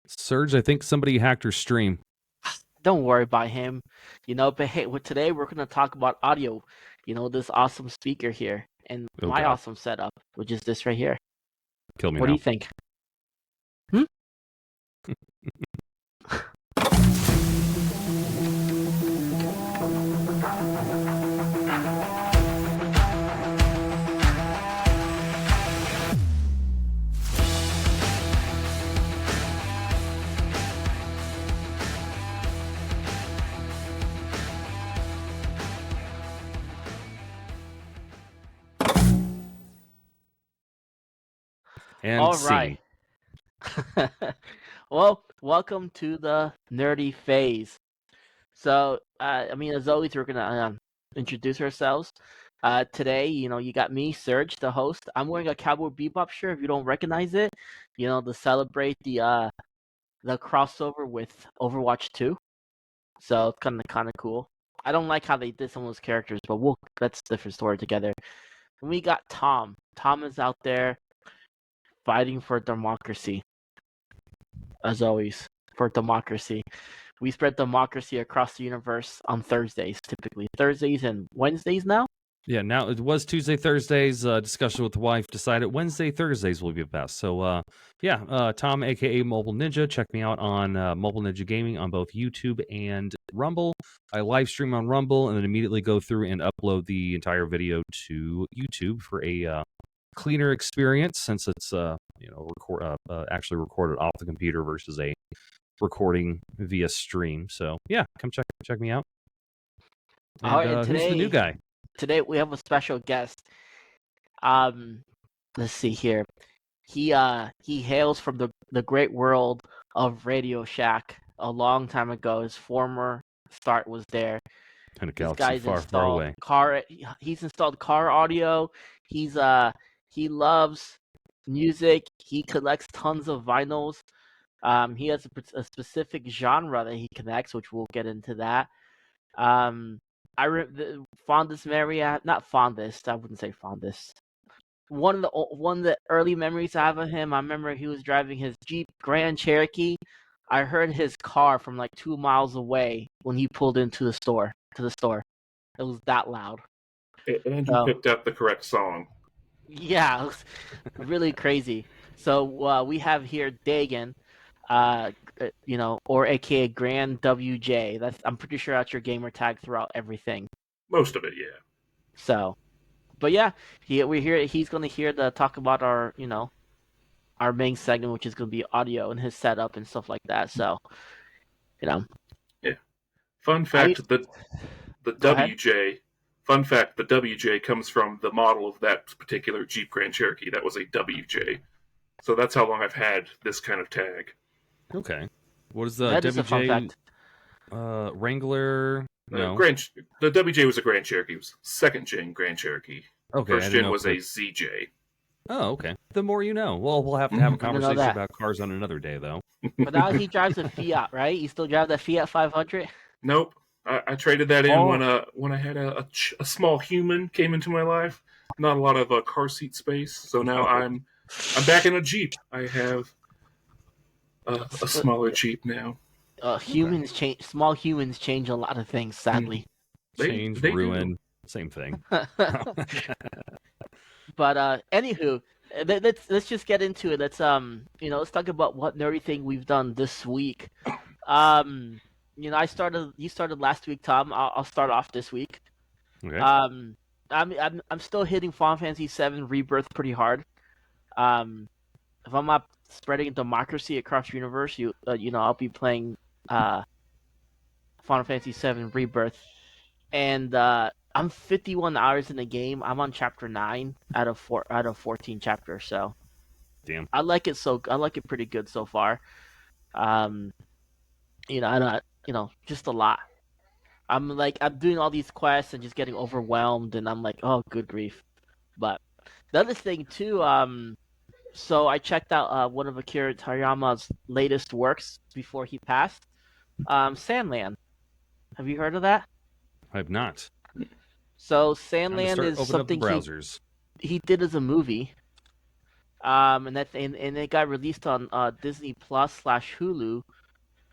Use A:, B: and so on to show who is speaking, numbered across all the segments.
A: Surge, I think somebody hacked her stream.
B: Don't worry about him. But hey, today we're going to talk about audio. This awesome speaker here and
A: Oh,
B: my
A: God.
B: awesome setup, which is this right here.
A: Kill me
B: What
A: now.
B: do you think?
A: And
B: All
A: scene.
B: right. Well, welcome to the nerdy phase. So, as always, we're going to introduce ourselves. Today, you got me, Serge, the host. I'm wearing a Cowboy Bebop shirt. If you don't recognize it, to celebrate the crossover with Overwatch 2. So it's kind of cool. I don't like how they did some of those characters, but that's a different story together. And we got Tom. Tom is out there fighting for democracy, as always, for democracy. We spread democracy across the universe on Thursdays, typically. Thursdays and Wednesdays now?
A: Yeah, now it was Tuesday, Thursdays. Discussion with the wife decided Wednesday, Thursdays will be best. So, Tom, aka Mobile Ninja. Check me out on Mobile Ninja Gaming on both YouTube and Rumble. I live stream on Rumble and then immediately go through and upload the entire video to YouTube for a cleaner experience, since it's actually recorded off the computer versus a recording via stream. So yeah, come check me out. And
B: All right, and
A: who's the new guy?
B: Today we have a special guest. Let's see here. He hails from the great world of Radio Shack a long time ago. His former start was there.
A: In a
B: This
A: galaxy
B: guy's
A: far, far away.
B: He's installed car audio. He loves music. He collects tons of vinyls. He has a specific genre that he connects, which we'll get into that. Fondest memory, not fondest. I wouldn't say fondest. One of the early memories I have of him, I remember he was driving his Jeep Grand Cherokee. I heard his car from like 2 miles away when he pulled into the store. It was that loud.
C: And you picked up the correct song.
B: Yeah, it was really crazy. So we have here Dagan, or AKA Grand WJ. I'm pretty sure that's your gamer tag throughout everything.
C: Most of it, yeah.
B: So, but yeah, we're here. He's gonna hear the talk about our main segment, which is gonna be audio and his setup and stuff like that. So,
C: Yeah. Fun fact: the WJ. Fun fact: the WJ comes from the model of that particular Jeep Grand Cherokee. That was a WJ. So that's how long I've had this kind of tag.
A: Okay. What is the
B: that
A: WJ?
B: Is a fun fact.
A: Wrangler. No.
C: The WJ was a Grand Cherokee. It was second gen Grand Cherokee.
A: Okay.
C: First gen was a ZJ.
A: Oh, okay. The more you know. Well, we'll have to have a conversation about cars on another day, though.
B: But now he drives a Fiat, right? He still drives that Fiat 500.
C: Nope. I traded that in when I had a small human came into my life. Not a lot of car seat space, so now I'm back in a Jeep. I have a smaller Jeep now.
B: Humans change. Small humans change a lot of things, sadly.
A: They ruin. Do. Same thing.
B: But anywho, let's just get into it. Let's talk about what nerdy thing we've done this week. You started last week, Tom. I'll start off this week.
A: Okay.
B: I'm still hitting Final Fantasy VII Rebirth pretty hard. If I'm not spreading democracy across the universe, I'll be playing Final Fantasy VII Rebirth, and I'm 51 hours in the game. I'm on chapter 9 out of 14 chapters. So,
A: damn,
B: I like it pretty good so far. Just a lot. I'm doing all these quests and just getting overwhelmed, and I'm like, oh, good grief. But the other thing too, so I checked out one of Akira Toriyama's latest works before he passed, Sandland. Have you heard of that?
A: I have not.
B: So Sandland is something
A: browsers.
B: He did as a movie. And it got released on Disney Plus / Hulu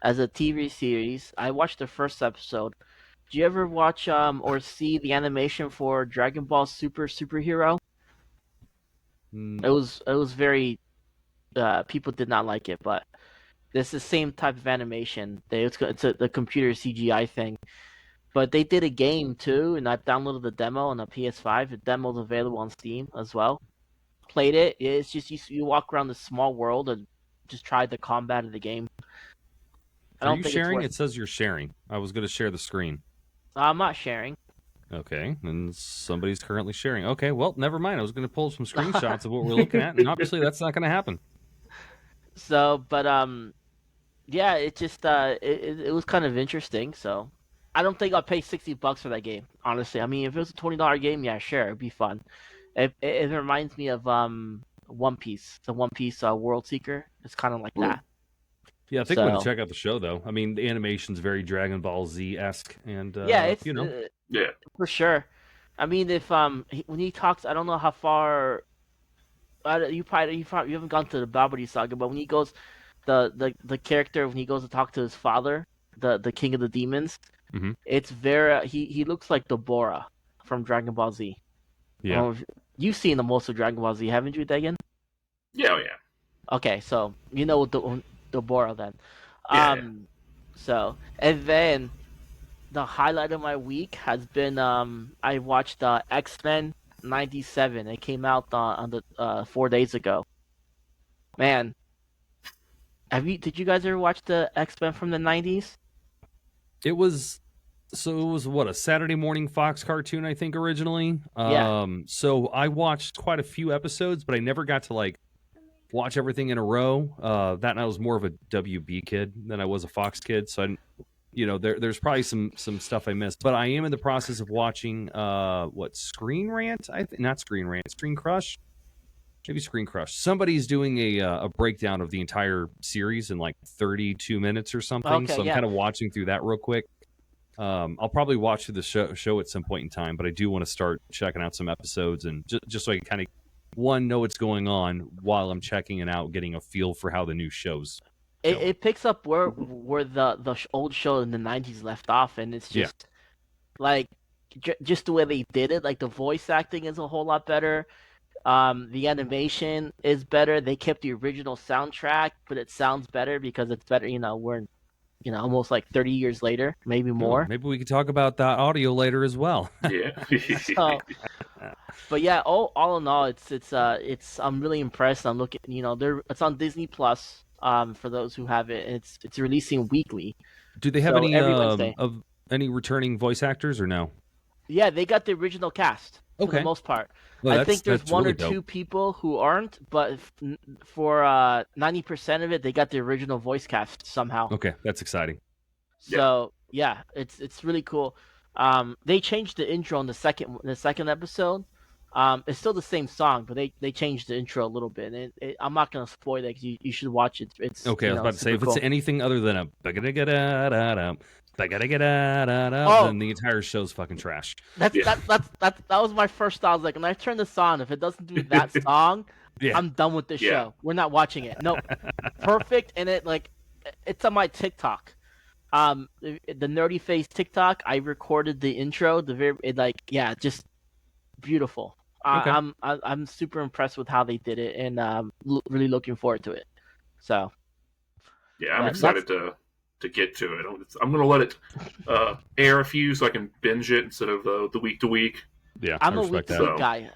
B: as a TV series. I watched the first episode. Do you ever watch or see the animation for Dragon Ball Superhero?
A: Mm,
B: It was very people did not like it, but it's the same type of animation. The computer CGI thing. But they did a game too, and I've downloaded the demo on the PS5. The demo's available on Steam as well. Played it. It's just you walk around this small world and just try the combat of the game. I
A: Are
B: don't
A: you
B: think it's
A: sharing?
B: worth.
A: It says you're sharing. I was going to share the screen.
B: I'm not sharing.
A: Okay, and somebody's currently sharing. Okay, well, never mind. I was going to pull some screenshots of what we're looking at, and obviously that's not going to happen.
B: So, but yeah, it just it was kind of interesting. So, I don't think I'll pay $60 for that game. Honestly, I mean, if it was a $20 game, yeah, sure, it'd be fun. It reminds me of One Piece, the One Piece World Seeker. It's kind of like that.
A: Yeah, I think I'm going to
B: So
A: check out the show, though. I mean, the animation's very Dragon Ball Z-esque, and,
B: yeah, it's
C: Yeah.
B: for sure. I mean, if when he talks, I don't know how far. You haven't gone to the Babidi Saga, but when he goes, the character when he goes to talk to his father, the king of the demons,
A: Mhm.
B: it's very he looks like Deborah from Dragon Ball Z.
A: Yeah.
B: Well, you've seen the most of Dragon Ball Z, haven't you, Dagan?
C: Yeah, oh, yeah.
B: Okay, so you know Deborah then.
C: Yeah.
B: So and then the highlight of my week has been I watched X-Men 97. It came out on the 4 days ago. Man, did you guys ever watch the X-Men from the 90s?
A: It was what, a Saturday morning Fox cartoon, I think, originally.
B: Yeah.
A: So I watched quite a few episodes, but I never got to like watch everything in a row. That and I was more of a WB kid than I was a Fox kid, so there's probably some stuff I missed. But I am in the process of watching Screen Rant? Not Screen Rant, Screen Crush. Maybe Screen Crush. Somebody's doing a breakdown of the entire series in like 32 minutes or something.
B: Okay,
A: So I'm
B: yeah.
A: kind of watching through that real quick. I'll probably watch through the show at some point in time, but I do want to start checking out some episodes and just so I can kind of know what's going on while I'm checking it out, getting a feel for how the new show's going.
B: It picks up where the old show in the 90s left off, and it's just like just the way they did it. Like the voice acting is a whole lot better. The animation is better. They kept the original soundtrack, but it sounds better because it's better. We're almost like 30 years later, maybe more.
A: Maybe we could talk about that audio later as well.
C: Yeah.
B: So, but yeah, all in all, it's I'm really impressed. I'm looking, it's on Disney Plus. For those who have it, and it's releasing weekly.
A: Do they have
B: So
A: any
B: every Wednesday.
A: of any returning voice actors or no?
B: Yeah, they got the original cast for the most part.
A: Well,
B: I think there's
A: that's
B: one
A: really
B: or two
A: dope.
B: people who aren't, but for 90% of it, they got the original voice cast somehow.
A: Okay, that's exciting.
B: So yeah, it's really cool. They changed the intro in the second episode. It's still the same song, but they changed the intro a little bit. And I'm not gonna spoil that because you should watch it. It's
A: okay. I was about to say if
B: cool.
A: it's anything other than a then the entire show's fucking trash.
B: That was my first thought. I was like, when I turn this on, if it doesn't do that song, I'm done with this show. We're not watching it. No, perfect. And it's on my TikTok. The Nerdy Face TikTok. I recorded the intro. Just beautiful.
A: Okay.
B: I'm super impressed with how they did it, and really looking forward to it. So.
C: Yeah, I'm excited to get to it. I'm going to let it air a few so I can binge it instead of the week to week.
A: Yeah,
B: I'm a week to week guy.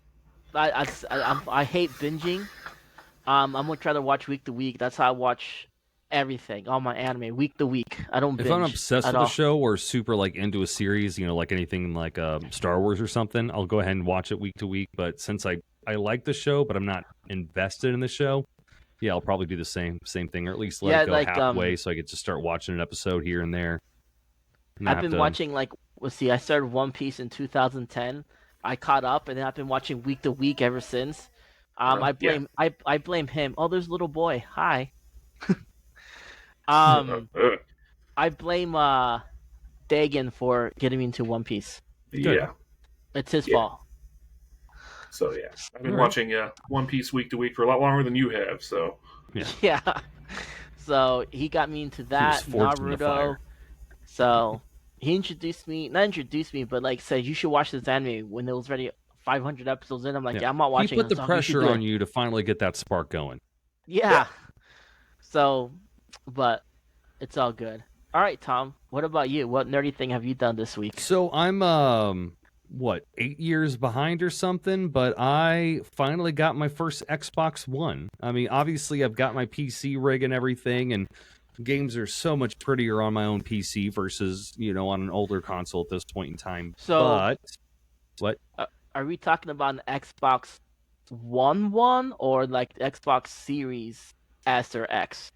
B: I hate binging. I'm gonna try to watch week to week. That's how I watch everything, all my anime, week to week. I don't binge.
A: If I'm obsessed with a show or super like into a series, like anything like Star Wars or something, I'll go ahead and watch it week to week. But since I like the show, but I'm not invested in the show, yeah, I'll probably do the same thing, or at least let it go halfway so I get to start watching an episode here and there.
B: I've been watching I started One Piece in 2010. I caught up, and then I've been watching week to week ever since. I blame him. Oh, there's a little boy. Hi. I blame Dagan for getting me into One Piece.
C: Yeah,
B: it's his fault.
C: So yeah, I've been
A: All right.
C: watching One Piece week to week for a lot longer than you have. So
B: Yeah. So he got me into that
A: forged in the
B: Naruto.
A: fire.
B: So he not introduced me, but like said you should watch this anime when it was already 500 episodes in. I'm like, yeah, I'm not watching.
A: He put the
B: so
A: pressure
B: you
A: on you to finally get that spark going.
B: Yeah. So, but it's all good. All right, Tom. What about you? What nerdy thing have you done this week?
A: So I'm 8 years behind or something, but I finally got my first Xbox One. I mean, obviously I've got my PC rig and everything, and games are so much prettier on my own PC versus, on an older console at this point in time.
B: So,
A: but what?
B: Are we talking about an Xbox One or like Xbox Series S or X?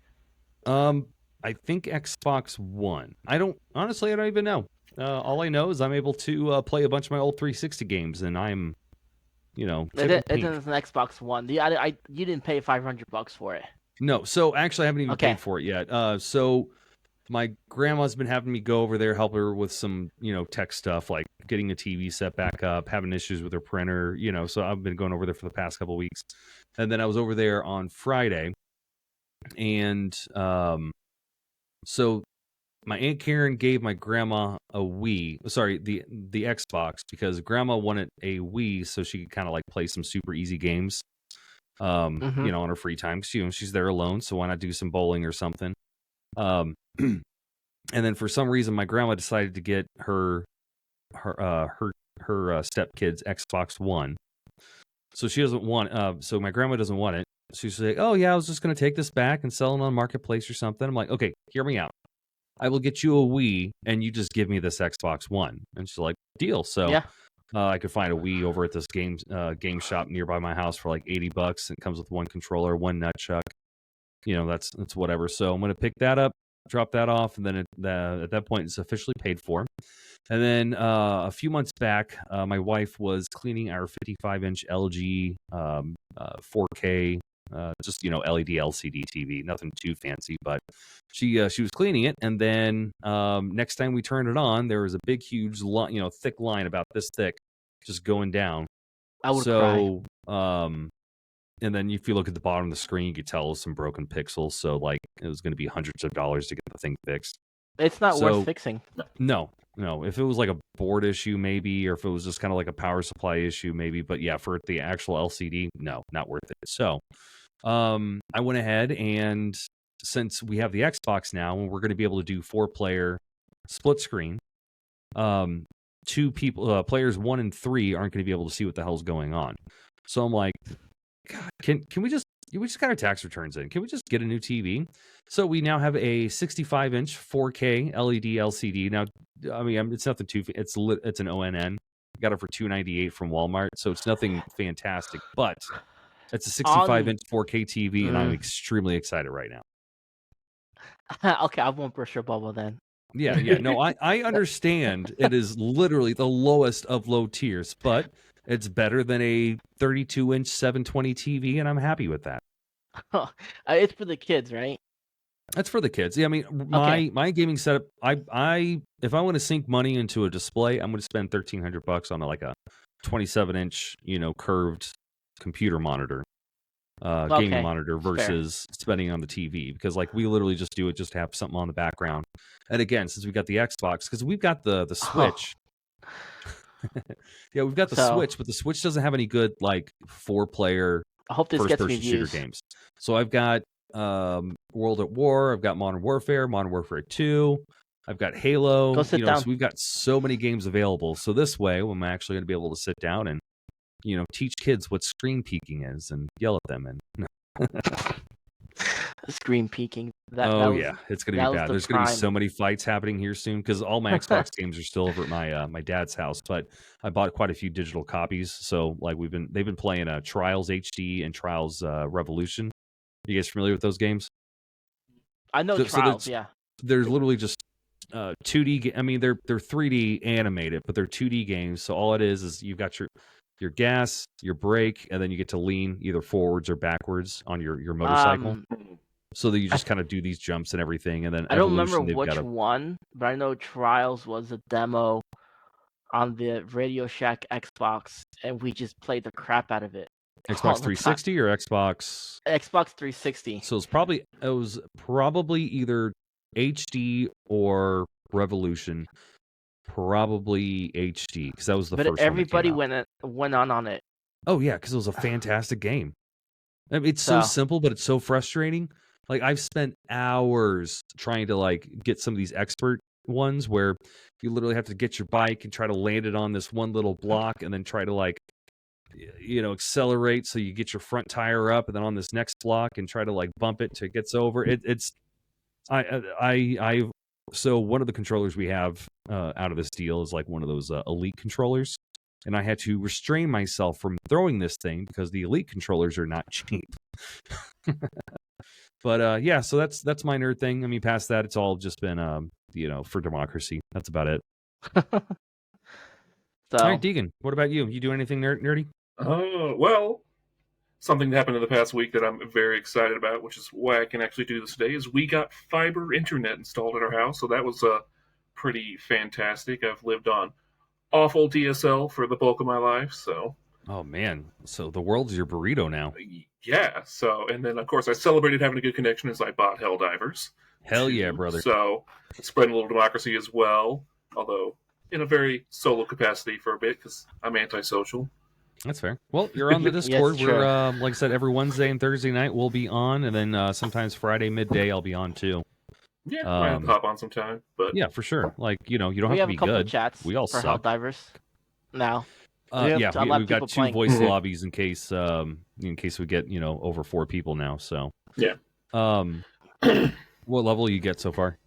A: I think Xbox One. I don't even know. All I know is I'm able to play a bunch of my old 360 games, and I'm,
B: It is an Xbox One. You didn't pay $500 for it.
A: No, so actually I haven't even paid for it yet. So my grandma's been having me go over there, help her with some, tech stuff like getting a TV set back up, having issues with her printer, so I've been going over there for the past couple of weeks. And then I was over there on Friday, and so my Aunt Karen gave my grandma a Wii, the Xbox, because grandma wanted a Wii so she could kind of like play some super easy games, on her free time. Because, she's there alone, so why not do some bowling or something? And then for some reason, my grandma decided to get her stepkid's Xbox One. So she doesn't want. So my grandma doesn't want it. She's like, "Oh yeah, I was just gonna take this back and sell it on Marketplace or something." I'm like, "Okay, hear me out. I will get you a Wii, and you just give me this Xbox One." And she's like, "Deal." So I could find a Wii over at this game shop nearby my house for like $80. It comes with one controller, one nunchuck. That's whatever. So I'm gonna pick that up, drop that off, and then at that point it's officially paid for. And then a few months back, my wife was cleaning our 55-inch LG 4K, just LED LCD TV, nothing too fancy, but she was cleaning it, and then next time we turned it on, there was a big, huge, thick line about this thick, just going down.
B: I would cry.
A: And then if you look at the bottom of the screen, you could tell it was some broken pixels. So like it was going to be hundreds of dollars to get the thing fixed.
B: It's not worth fixing.
A: No. If it was like a board issue, maybe, or if it was just kind of like a power supply issue, maybe. But yeah, for the actual LCD, no, not worth it. So I went ahead, and since we have the Xbox now, and we're going to be able to do 4-player split screen, 2 people, players 1 and 3 aren't going to be able to see what the hell's going on. So I'm like, God, can we just got our tax returns in? Can we just get a new TV? So we now have a 65-inch 4K LED LCD. Now, I mean, it's nothing too. It's an ONN. Got it for $298 from Walmart, so it's nothing fantastic. But it's a 65-inch 4K TV, and I'm extremely excited right now.
B: Okay, I won't burst your bubble then.
A: Yeah. No, I understand. It is literally the lowest of low tiers, but it's better than a 32-inch 720 TV, and I'm happy with that.
B: It's for the kids, right?
A: That's for the kids. Yeah, I mean, my gaming setup. I if I want to sink money into a display, I'm going to spend $1,300 on like a 27-inch, curved computer monitor, gaming monitor versus spending on the TV, because like we literally just do it just to have something on the background. And again, since we got the Xbox, because we've got the Switch. Yeah, we've got the Switch, but the Switch doesn't have any good like 4-player first-person shooter games. So I've got World at War, I've got Modern Warfare 2, I've got Halo.
B: Go sit down.
A: So we've got so many games available. So this way, I'm actually going to be able to sit down and teach kids what screen peeking is and yell at them. And
B: screen peeking.
A: Yeah, it's going to be bad. There's going to be so many fights happening here soon, because all my Xbox games are still over at my dad's house. But I bought quite a few digital copies. So like they've been playing Trials HD and Trials Revolution. Are you guys familiar with those games?
B: I know Trials. Yeah,
A: they're literally just 2D. I mean, they're 3D animated, but they're 2D games. So all it is you've got your gas, your brake, and then you get to lean either forwards or backwards on your motorcycle. So that you just kind of do these jumps and everything. And then
B: I don't remember which one, but I know Trials was a demo on the Radio Shack Xbox, and we just played the crap out of it. all
A: Xbox
B: the time.
A: 360 or Xbox?
B: Xbox 360.
A: So it was probably either HD or Revolution. Probably HD because that was the
B: But
A: first
B: everybody
A: one that came out.
B: went on it.
A: Oh yeah, because it was a fantastic game. I mean, it's so simple, but it's so frustrating. Like I've spent hours trying to like get some of these expert ones where you literally have to get your bike and try to land it on this one little block and then try to like accelerate so you get your front tire up and then on this next block and try to like bump it till it gets over. So one of the controllers we have out of this deal is like one of those Elite controllers. And I had to restrain myself from throwing this thing because the Elite controllers are not cheap. But yeah, so that's my nerd thing. I mean, past that, it's all just been for democracy. That's about it.
B: So,
A: all right, Deegan, what about you? You do anything nerdy?
C: Well, something that happened in the past week that I'm very excited about, which is why I can actually do this today, is we got fiber internet installed at our house. So that was pretty fantastic. I've lived on awful DSL for the bulk of my life, so.
A: Oh man, so the world's your burrito now.
C: Yeah, so, and then of course I celebrated having a good connection as I bought Helldivers.
A: Hell yeah, brother.
C: So, spreading a little democracy as well, although in a very solo capacity for a bit, because I'm antisocial.
A: That's fair. Well, you're on the Discord.
B: Yes,
A: we're, like I said, every Wednesday and Thursday night we'll be on, and then sometimes Friday midday I'll be on too.
C: Yeah, I have to hop on sometime, but
A: yeah, for sure. Like you don't
B: we
A: have to
B: have
A: be
B: a couple
A: good.
B: of chats
A: We all
B: for
A: suck.
B: Helldivers now.
A: We've got 2
B: playing.
A: voice lobbies in case we get over 4 people now. So
C: yeah.
A: What level you get so far?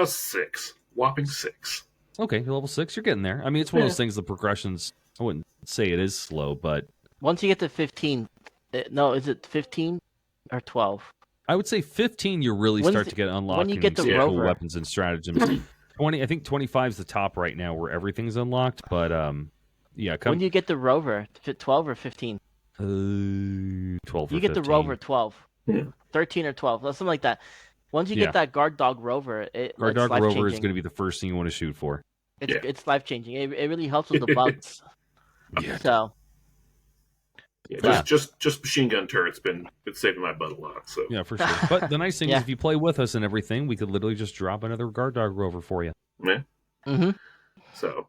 C: 6, whopping 6.
A: Okay, you're level 6. You're getting there. I mean, it's one of those things. The progression's, I wouldn't say it is slow, but
B: Once you get to 15, no, is it 15 or 12?
A: I would say 15. You really start to get unlocked.
B: When you get the
A: cool
B: rover
A: weapons and stratagems. 20. I think 25 is the top right now where everything's unlocked. But yeah.
B: When you get the rover, 12 or 15?
A: 12.
B: You get the rover 12, 13 or 12, something like that. Once you get that guard dog rover,
A: guard dog rover is going to be the first thing you want to shoot for.
B: It's life changing. It really helps with the bugs.
A: Yeah.
B: So.
C: Yeah, just machine gun turrets been saving my butt a lot. So
A: yeah, for sure. But the nice thing is, if you play with us and everything, we could literally just drop another guard dog rover for you.
C: Yeah.
B: Mm-hmm.
C: So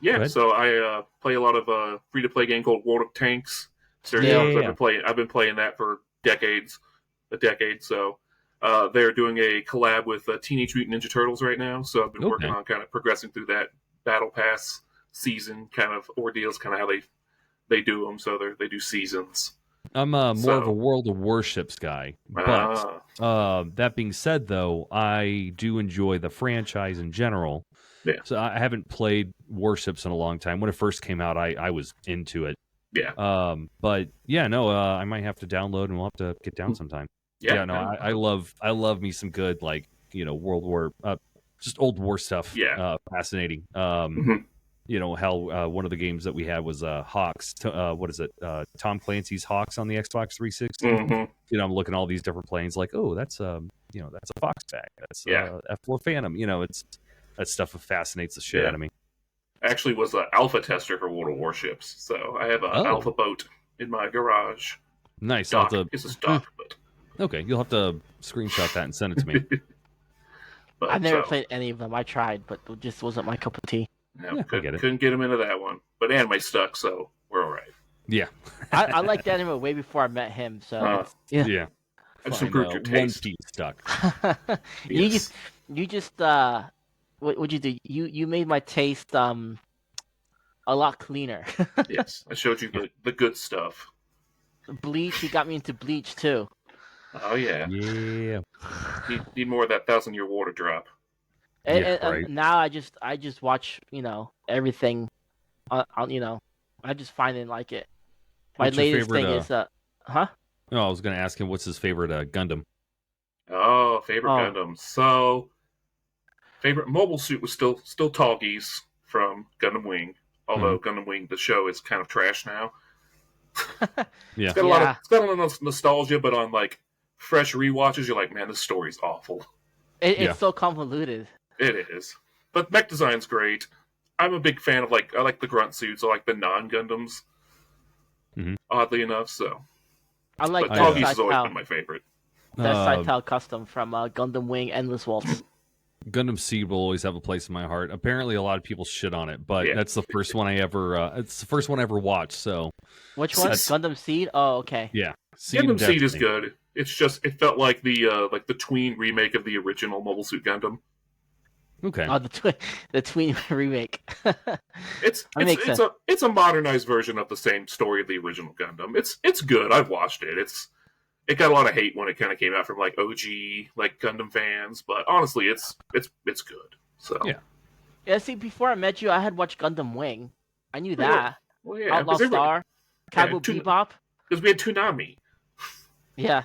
A: yeah.
C: So I play a lot of free to play game called World of Tanks. I've been playing that for a decade. So they're doing a collab with Teenage Mutant Ninja Turtles right now. So I've been working on kind of progressing through that Battle Pass season kind of ordeals, kind of how they do them. So they do seasons.
A: I'm more of a World of Warships guy. But that being said, though, I do enjoy the franchise in general.
C: Yeah.
A: So I haven't played Warships in a long time. When it first came out, I was into it.
C: Yeah.
A: But yeah, no, I might have to download and we'll have to get down sometime.
C: Yeah.
A: No, I love me some good World War, just old war stuff.
C: Yeah.
A: Fascinating. Hell, one of the games that we had was Hawks. What is it? Tom Clancy's Hawks on the Xbox 360.
C: Mm-hmm.
A: I'm looking at all these different planes. Like, oh, that's that's a Fox bag. That's F4 Phantom. That stuff fascinates the shit out of me.
C: I actually was an alpha tester for World of Warships, so I have an alpha boat in my garage.
A: Nice.
C: It's a stock, but
A: okay, you'll have to screenshot that and send it to me.
B: I've never played any of them. I tried, but it just wasn't my cup of tea.
C: No, couldn't get him into that one. But anime stuck, so we're all right.
A: Yeah.
B: I liked anime way before I met him, so
A: yeah.
C: I just improved your taste.
A: One Piece stuck.
B: You just what'd you do? You made my taste a lot cleaner.
C: Yes, I showed you the good stuff.
B: Bleach, you got me into Bleach too.
C: Oh yeah.
A: Yeah.
C: Need more of that 1,000-year water drop.
B: And now I just watch everything on I just find it like it. My latest thing is
A: No, I was gonna ask him what's his favorite Gundam.
C: Oh, favorite Gundam. So favorite mobile suit was still Tall Geese from Gundam Wing. Although Gundam Wing the show is kind of trash now.
A: Yeah.
C: It's got a lot of nostalgia, but on like fresh rewatches, you're like, man, this story's awful.
B: It's so convoluted.
C: It is. But mech design's great. I'm a big fan of I like the grunt suits. I like the non-Gundams.
A: Mhm.
C: Oddly enough, so.
B: I like
C: But
B: that
C: Doggies has always
B: Saitao.
C: been my favorite.
B: That Saitao custom from Gundam Wing Endless Waltz.
A: Gundam Seed will always have a place in my heart. Apparently, a lot of people shit on it, but that's the first one I ever. It's the first one I ever watched. So,
B: which one? Gundam Seed. Oh, okay.
A: Yeah,
C: Gundam Seed is good. It's just it felt like the tween remake of the original Mobile Suit Gundam.
A: Okay.
B: Oh, the tween remake.
C: it's a modernized version of the same story of the original Gundam. It's good. I've watched it. It got a lot of hate when it kind of came out from OG Gundam fans, but honestly, it's good. So
B: yeah. See, before I met you, I had watched Gundam Wing. I knew that.
C: Well, yeah.
B: Outlaw Star, Cowboy Bebop.
C: Because we had Toonami.
B: Yeah.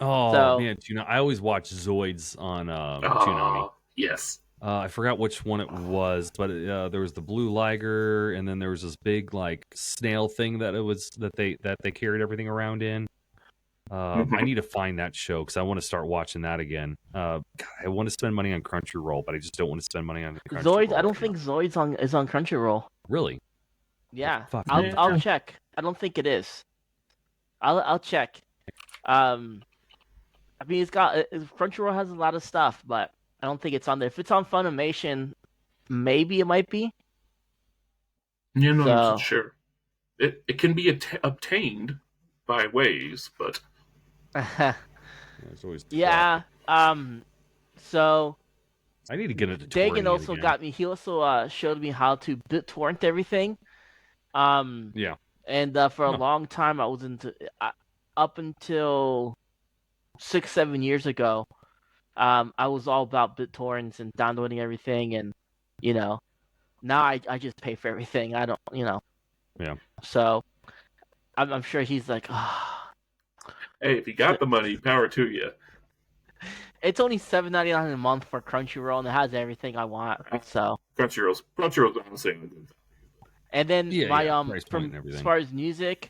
A: Oh man, I always watch Zoids on Toonami.
C: Yes.
A: I forgot which one it was, but there was the Blue Liger, and then there was this big snail thing that they carried everything around in. I need to find that show because I want to start watching that again. God, I want to spend money on Crunchyroll, but I just don't want to spend money on
B: Zoids. I don't think Zoids is on Crunchyroll.
A: Really?
B: Yeah, I'll check. I don't think it is. I'll check. I mean, Crunchyroll has a lot of stuff, but I don't think it's on there. If it's on Funimation, maybe it might be.
C: Yeah, no, I'm not sure. It can be obtained by ways, but
A: it's always
B: yeah. So
A: I need to get into
B: Dagan also got me. He also showed me how to BitTorrent everything.
A: Yeah.
B: And for a long time, I was into up until 6-7 years ago. I was all about BitTorrents and downloading everything, and now I just pay for everything. I don't,
A: Yeah.
B: So I'm sure he's like, oh.
C: Hey, if you got the money, power to you.
B: It's only $7.99 a month for Crunchyroll, and it has everything I want. So
C: Crunchyroll's honestly.
B: And then as far as music,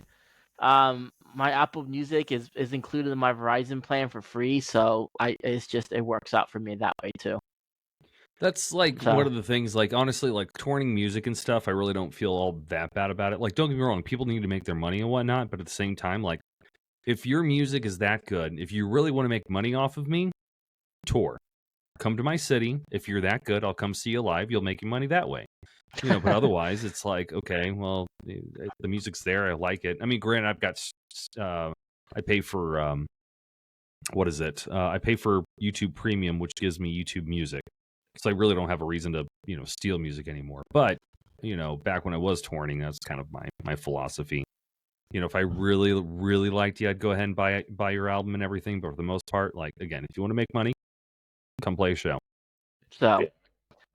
B: my Apple Music is included in my Verizon plan for free, so it works out for me that way too.
A: That's one of the things. Honestly, touring music and stuff, I really don't feel all that bad about it. Don't get me wrong, people need to make their money and whatnot, but at the same time, if your music is that good, if you really want to make money off of me, tour. Come to my city. If you're that good, I'll come see you live. You'll make your money that way. But otherwise, it's okay, well, the music's there. I like it. I mean, granted, I've got, I pay for, what is it? I pay for YouTube Premium, which gives me YouTube Music. So I really don't have a reason to, steal music anymore. But, back when I was touring, that's kind of my philosophy. If I really, really liked you, I'd go ahead and buy your album and everything. But for the most part, again, if you want to make money, come play a show.
B: So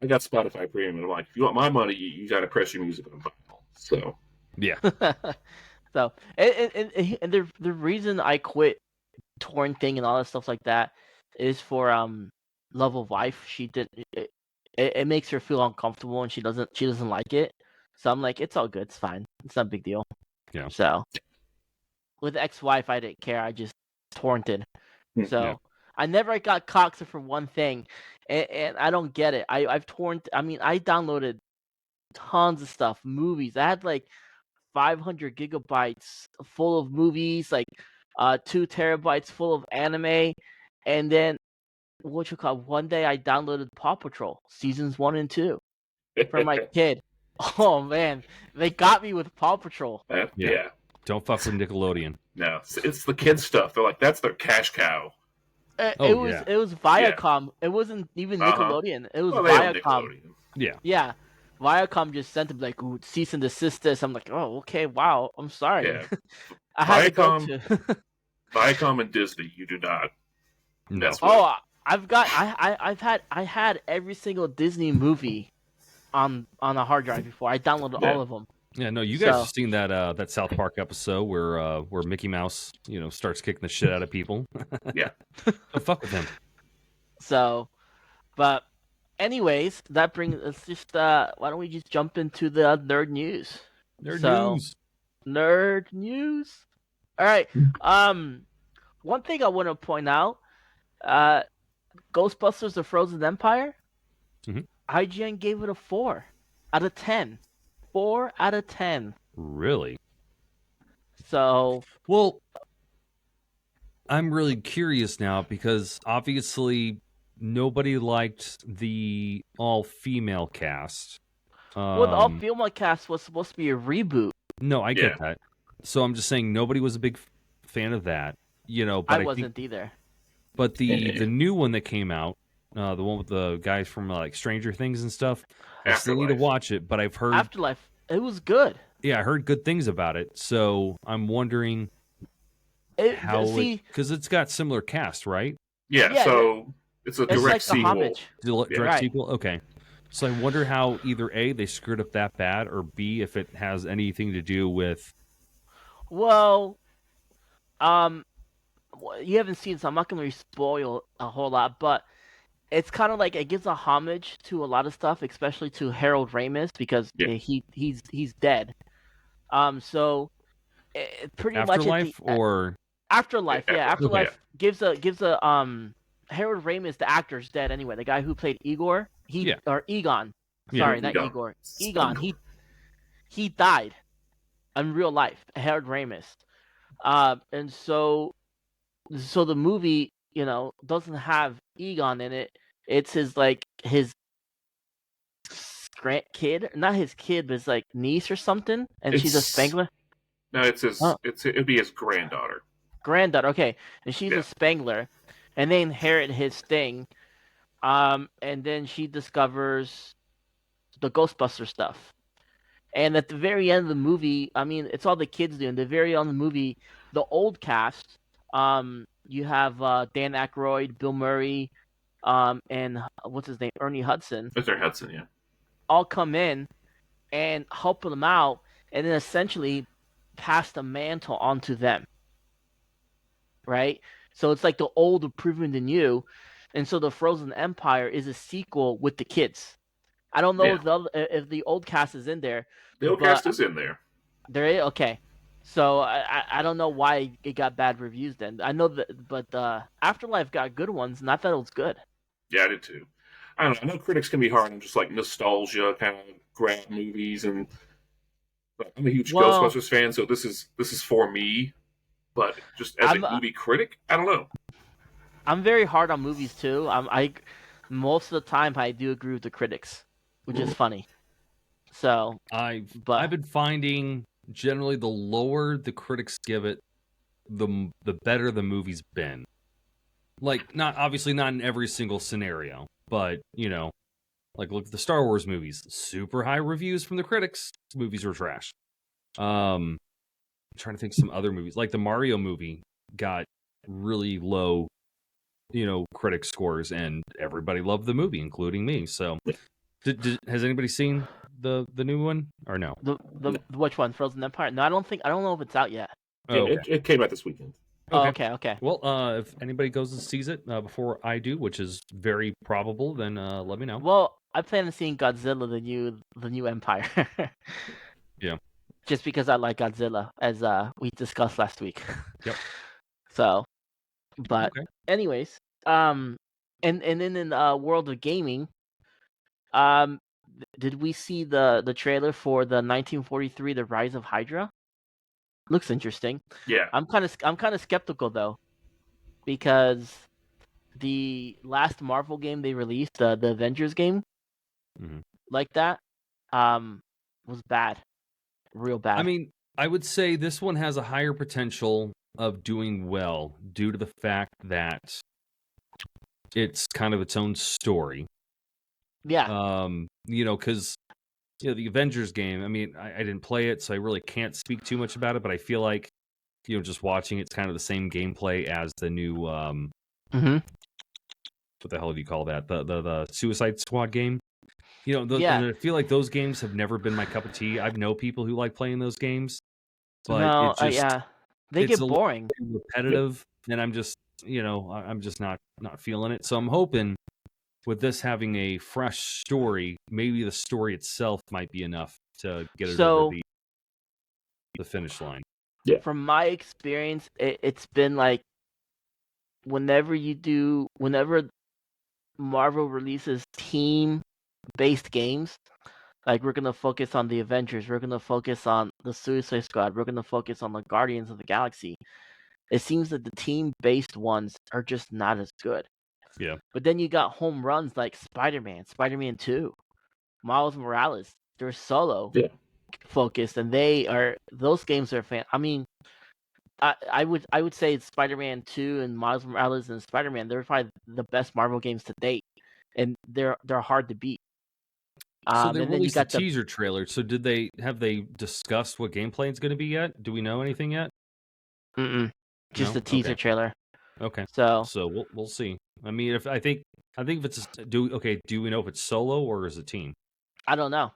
C: I got Spotify Premium, and I'm like, if you want my money, you got to press your music on vinyl. So
A: yeah.
B: So and the reason I quit torrent thing and all that stuff like that is for Love of Life. She did it makes her feel uncomfortable, and she doesn't like it. So I'm like, it's all good, it's fine, it's not a big deal.
A: Yeah.
B: So with ex-wife, I didn't care. I just torrented. So. Yeah. I never got Coxa for one thing, and I don't get it. I've torrent. I mean, I downloaded tons of stuff, movies. I had 500 gigabytes full of movies, 2 terabytes full of anime, and then one day I downloaded Paw Patrol seasons 1 and 2 for my kid. Oh man, they got me with Paw Patrol.
C: Yeah.
A: Don't fuck with Nickelodeon.
C: No, it's the kids stuff. They're like, that's their cash cow.
B: It was Viacom. Yeah. It wasn't even Nickelodeon. It was Viacom. Yeah. Viacom just sent them cease and desist this. I'm like, oh, okay, wow. I'm sorry.
C: Yeah. Viacom and Disney, you do not.
A: No.
B: Oh, I had every single Disney movie on a hard drive before. I downloaded all of them.
A: Yeah, no, you guys have seen that South Park episode where Mickey Mouse, starts kicking the shit out of people.
C: Yeah.
A: Don't fuck with him.
B: So, but anyways, that brings us just why don't we just jump into the nerd news? Nerd news. All right. One thing I want to point out, Ghostbusters: The Frozen Empire.
A: Mm-hmm.
B: IGN gave it a 4. out of 10. 4 out of 10.
A: Really?
B: So,
A: well, I'm really curious now because obviously nobody liked the all-female cast.
B: the all-female cast was supposed to be a reboot.
A: No, I get that. So I'm just saying nobody was a big fan of that, but
B: I wasn't either.
A: But the new one that came out, the one with the guys from like Stranger Things and stuff, I still need to watch it. But I've heard
B: Afterlife. It was good.
A: Yeah, I heard good things about it. So I'm wondering because it's got similar cast, right?
C: Yeah. So it's a direct
B: like
C: sequel.
A: Direct sequel. Okay. So I wonder how either A, they screwed up that bad, or B, if it has anything to do with.
B: Well, you haven't seen, so I'm not going to spoil a whole lot, but it's kind of like it gives a homage to a lot of stuff, especially to Harold Ramis because he's dead. So pretty
A: Afterlife
B: much
A: or
B: Afterlife, Afterlife gives a Harold Ramis, the actor's dead anyway. The guy who played Igor, or Egon. Sorry, not Igor. Egon. He died in real life. Harold Ramis. And so the movie, doesn't have Egon in it. It's his kid, not his kid, but his niece or something, and she's a Spangler.
C: No, it's his. It'd be his granddaughter.
B: Granddaughter, okay, and she's a Spangler, and they inherit his thing, and then she discovers the Ghostbuster stuff, and at the very end of the movie, I mean, it's all the kids do. In the very end of the movie, the old cast, you have Dan Aykroyd, Bill Murray, and what's his name, Ernie Hudson.
C: Mr. Hudson, yeah.
B: All come in and help them out, and then essentially pass the mantle onto them. Right? So it's like the old approving the new, and so the Frozen Empire is a sequel with the kids. I don't know if the old cast is in there.
C: The old cast is in there.
B: There is? Okay. So I don't know why it got bad reviews then. I know that, but Afterlife got good ones, and I thought it was good.
C: Yeah, I did too. I don't know. I know critics can be hard on just like nostalgia kind of grab movies, and I'm a huge Ghostbusters fan, so this is for me. But just as a movie critic, I don't know.
B: I'm very hard on movies too. I most of the time I do agree with the critics, which is funny. So
A: I've been finding generally the lower the critics give it, the better the movie's been. Like, not in every single scenario, but like look at the Star Wars movies, super high reviews from the critics. Movies were trash. I'm trying to think of some other movies, like the Mario movie got really low, critic scores, and everybody loved the movie, including me. So, has anybody seen the new one or no?
B: The which one, Frozen Empire? No, I don't know if it's out yet.
C: Oh, okay. It came out this weekend.
B: Okay.
A: Well, if anybody goes and sees it before I do, which is very probable, then let me know.
B: Well, I plan on seeing Godzilla, the new Empire.
A: Yeah.
B: Just because I like Godzilla, as we discussed last week.
A: Yep.
B: So, but anyways, and then in World of Gaming, did we see the trailer for the 1943 The Rise of Hydra? Looks interesting.
C: Yeah.
B: I'm kind of skeptical though, because the last Marvel game they released, the Avengers game, like that, was bad, real bad.
A: I mean, I would say this one has a higher potential of doing well due to the fact that it's kind of its own story.
B: Yeah.
A: Because the Avengers game, I mean, I didn't play it, so I really can't speak too much about it, but I feel like, just watching it's kind of the same gameplay as the new, what the hell do you call that? The Suicide Squad game? And I feel like those games have never been my cup of tea. I know people who like playing those games, but
B: they get boring,
A: repetitive, and I'm just, I'm just not feeling it. So I'm hoping with this having a fresh story, maybe the story itself might be enough to get it over the finish line.
C: Yeah.
B: From my experience, it's been like whenever Marvel releases team-based games, Like, we're gonna focus on the Avengers. We're gonna focus on the Suicide Squad. We're gonna focus on the Guardians of the Galaxy. It seems that the team-based ones are just not as good.
A: Yeah.
B: But then you got home runs like Spider-Man, Spider-Man 2, Miles Morales. They're solo focused, and those games are fan. I mean, I would say Spider-Man 2 and Miles Morales and Spider-Man, they're probably the best Marvel games to date, and they're hard to beat.
A: So they
B: and then you
A: released a
B: got the
A: teaser trailer. So have they discussed what gameplay it's going to be yet? Do we know anything yet?
B: just
A: No?
B: the teaser
A: Okay.
B: trailer.
A: Okay.
B: So
A: we'll see. I mean, I think if it's do we know if it's solo or is it team?
B: I don't know.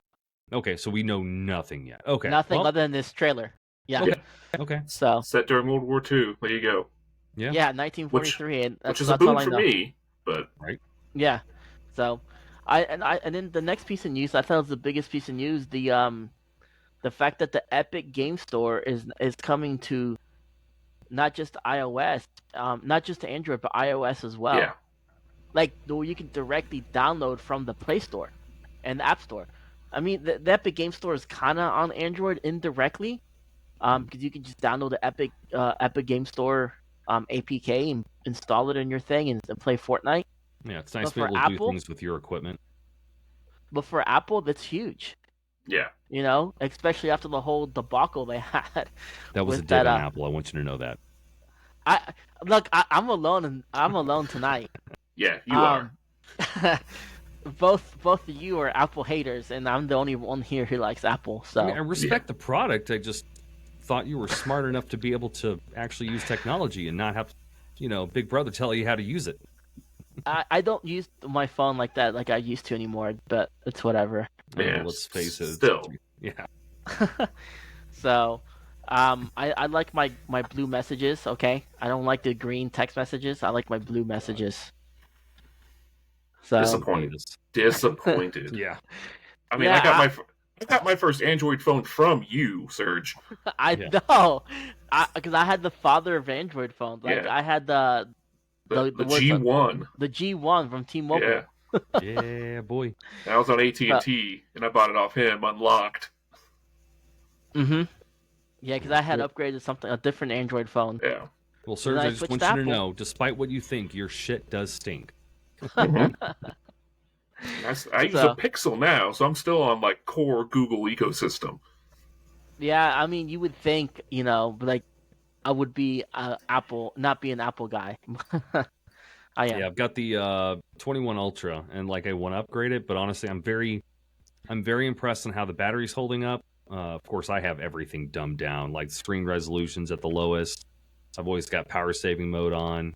A: Okay, so we know nothing yet. Okay.
B: Nothing
A: well,
B: other than this trailer. Yeah.
A: Okay.
B: So
C: Set during World War II. There you go.
A: Yeah.
B: 1943, and
C: Which is
B: that's
C: a
B: all
C: boon
B: I
C: for
B: know.
C: me, but
B: Yeah. So and then the next piece of news, I thought was the biggest piece of news, the fact that the Epic Game Store is coming to not just iOS, not just to Android, but iOS as well.
C: yeah.
B: Like, where you can directly download from the Play Store and the App Store. I mean, the Epic Game Store is kind of on Android indirectly, because you can just download the Epic Game Store APK and install it in your thing and play Fortnite.
A: Yeah, it's nice
B: But
A: to be
B: for
A: able to do
B: Apple-
A: things with your equipment.
B: But for Apple, that's huge.
C: Yeah.
B: You know, especially after the whole debacle they had.
A: That was a
B: with
A: dig
B: that,
A: on Apple. I want you to know that.
B: I'm alone, and I'm alone tonight.
C: Yeah, you are.
B: both of you are Apple haters, and I'm the only one here who likes Apple. So
A: I mean, I respect the product. I just thought you were smart enough to be able to actually use technology and not have, Big Brother tell you how to use it.
B: I don't use my phone like that, like I used to anymore. But it's whatever.
C: Yeah,
A: let's face it.
C: still.
A: Yeah.
B: So, I like my blue messages. Okay, I don't like the green text messages. I like my blue messages. So
C: Disappointed.
A: Yeah.
C: I mean, I got my first Android phone from you, Serge.
B: I know, because I had the father of Android phones. Like,
C: Yeah.
B: I had the
C: G1.
B: The G1 from T-Mobile.
C: Yeah.
A: Yeah, boy.
C: I was on AT&T, and I bought it off him, unlocked.
B: Mm-hmm. Yeah, because I had upgraded a different Android phone.
C: Yeah.
A: Well, Serge,
B: I
A: I just
B: switched
A: want
B: to
A: you to
B: Apple.
A: know, despite what you think, your shit does stink.
C: I use a Pixel now, so I'm still on like core Google ecosystem.
B: Yeah, I mean, you would think, like, I would be Apple, not be an Apple guy. I am.
A: Yeah, I've got the 21 Ultra, and like I want to upgrade it, but honestly, I'm very impressed on how the battery's holding up. Of course, I have everything dumbed down, like screen resolutions at the lowest. I've always got power saving mode on,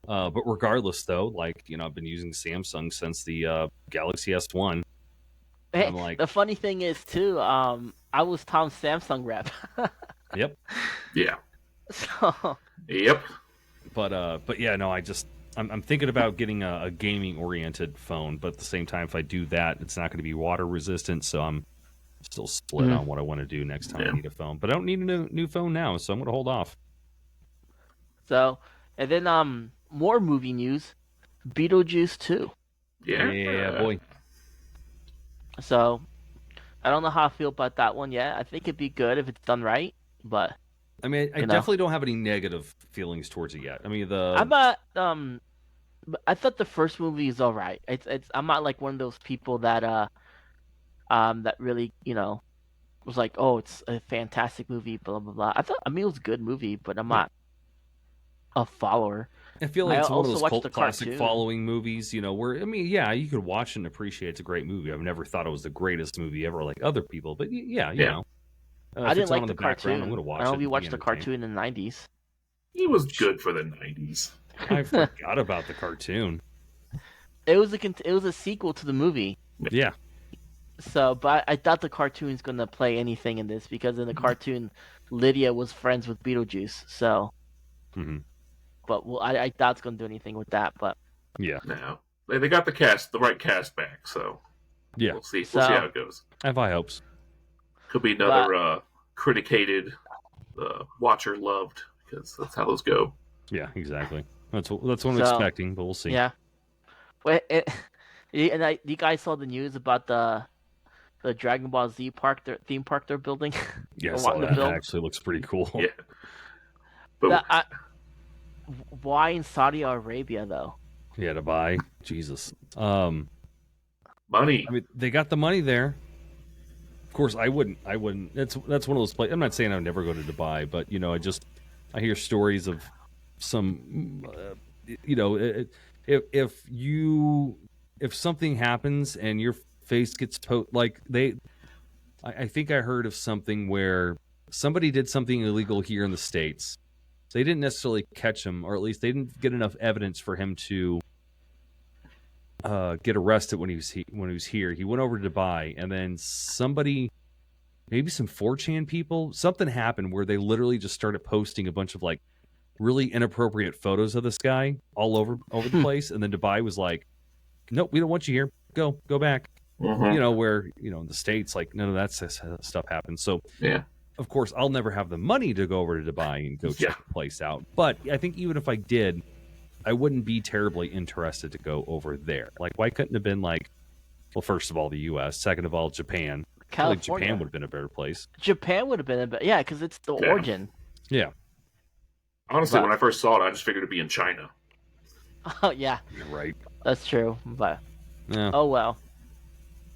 A: But regardless, though, like I've been using Samsung since the Galaxy S1.
B: Hey,
A: I'm like,
B: the funny thing is too, I was Tom's Samsung rep.
A: yep.
C: Yeah.
B: So.
C: Yep.
A: But yeah, no, I'm thinking about getting a gaming oriented phone, but at the same time, if I do that, it's not going to be water resistant. So I'm still split on what I want to do next time I need a phone. But I don't need a new phone now, so I'm going to hold off.
B: So, and then more movie news, Beetlejuice 2.
C: Yeah,
A: boy.
B: So, I don't know how I feel about that one yet. I think it'd be good if it's done right, but
A: I mean, I definitely don't have any negative feelings towards it yet. I mean,
B: I'm not. I thought the first movie is all right. I'm not like one of those people that that really was like, oh, it's a fantastic movie, blah blah blah. I mean, it was a good movie, but I'm not a follower.
A: I feel like it's one of
B: also
A: those
B: watched
A: cult
B: the
A: classic
B: cartoon.
A: following movies, where, I mean, yeah, you could watch and appreciate it's a great movie. I've never thought it was the greatest movie ever like other people, but yeah, you know.
B: I didn't like
A: on
B: the
A: cartoon.
B: cartoon.
A: I'm going to watch
B: I
A: it.
B: only watched the cartoon in the 90s.
C: He was good for the 90s.
A: I forgot about the cartoon.
B: It was a sequel to the movie.
A: Yeah.
B: So, but I thought the cartoon's gonna play anything in this because in the cartoon, Lydia was friends with Beetlejuice. So, but I doubt it's gonna do anything with that. But
A: yeah,
C: no, they got the right cast back. So
A: yeah,
C: we'll see. We'll see how it goes.
A: I have high hopes.
C: Could be another criticated, watcher loved, because that's how those go.
A: Yeah, exactly. That's what I'm expecting, but we'll see.
B: Yeah. Wait, you guys saw the news about the the Dragon Ball Z park, their theme park they're building.
A: Yeah,
B: Or
A: so
B: wanting to
A: that
B: build.
A: actually looks pretty cool.
C: Yeah. But
B: Why in Saudi Arabia though?
A: Yeah, to buy. Jesus.
C: money.
A: I mean, they got the money there. Of course, I wouldn't. That's one of those places. I'm not saying I would never go to Dubai, but I hear stories of some, if something happens and your face gets I think I heard of something where somebody did something illegal here in the States. They didn't necessarily catch him, or at least they didn't get enough evidence for him to get arrested when he was here. He went over to Dubai, and then somebody, maybe some 4chan people, something happened where they literally just started posting a bunch of like really inappropriate photos of this guy all over the place, and then Dubai was like, "Nope, we don't want you here. Go back."
C: Mm-hmm.
A: Where in the States, like none of that stuff happens. So
C: Yeah.
A: of course, I'll never have the money to go over to Dubai and go check the place out. But I think even if I did, I wouldn't be terribly interested to go over there. Like, why couldn't it have been like, well, first of all, the U.S., second of all, Japan.
B: California.
A: Like Japan would have been a better place.
B: Japan would have been a better, yeah, because it's the origin.
A: Yeah.
C: Honestly, when I first saw it, I just figured it'd be in China.
B: Oh yeah.
A: You're right.
B: That's true, but
A: Yeah.
B: oh well.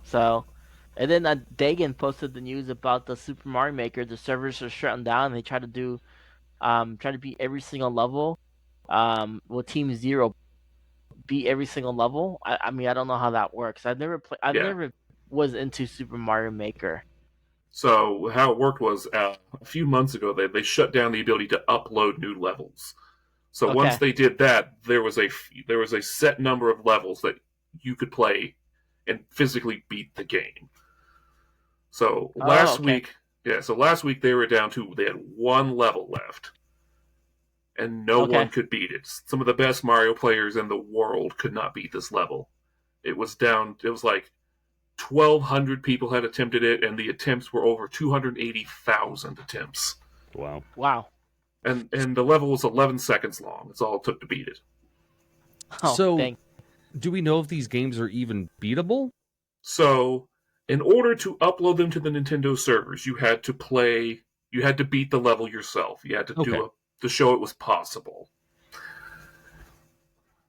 B: So, and then Dagan posted the news about the Super Mario Maker. The servers are shutting down. And they try to beat every single level. With Team Zero beat every single level. I mean, I don't know how that works. I've never never was into Super Mario Maker.
C: So how it worked was a few months ago they shut down the ability to upload new levels. So once they did that, there was a set number of levels that you could play and physically beat the game. So last week they were down to, they had one level left. And no one could beat it. Some of the best Mario players in the world could not beat this level. It was like 1,200 people had attempted it, and the attempts were over 280,000 attempts.
B: Wow.
C: And the level was 11 seconds long. That's all it took to beat it.
B: Oh,
A: so, do we know if these games are even beatable?
C: So, in order to upload them to the Nintendo servers, you had to beat the level yourself. You had to to show it was possible.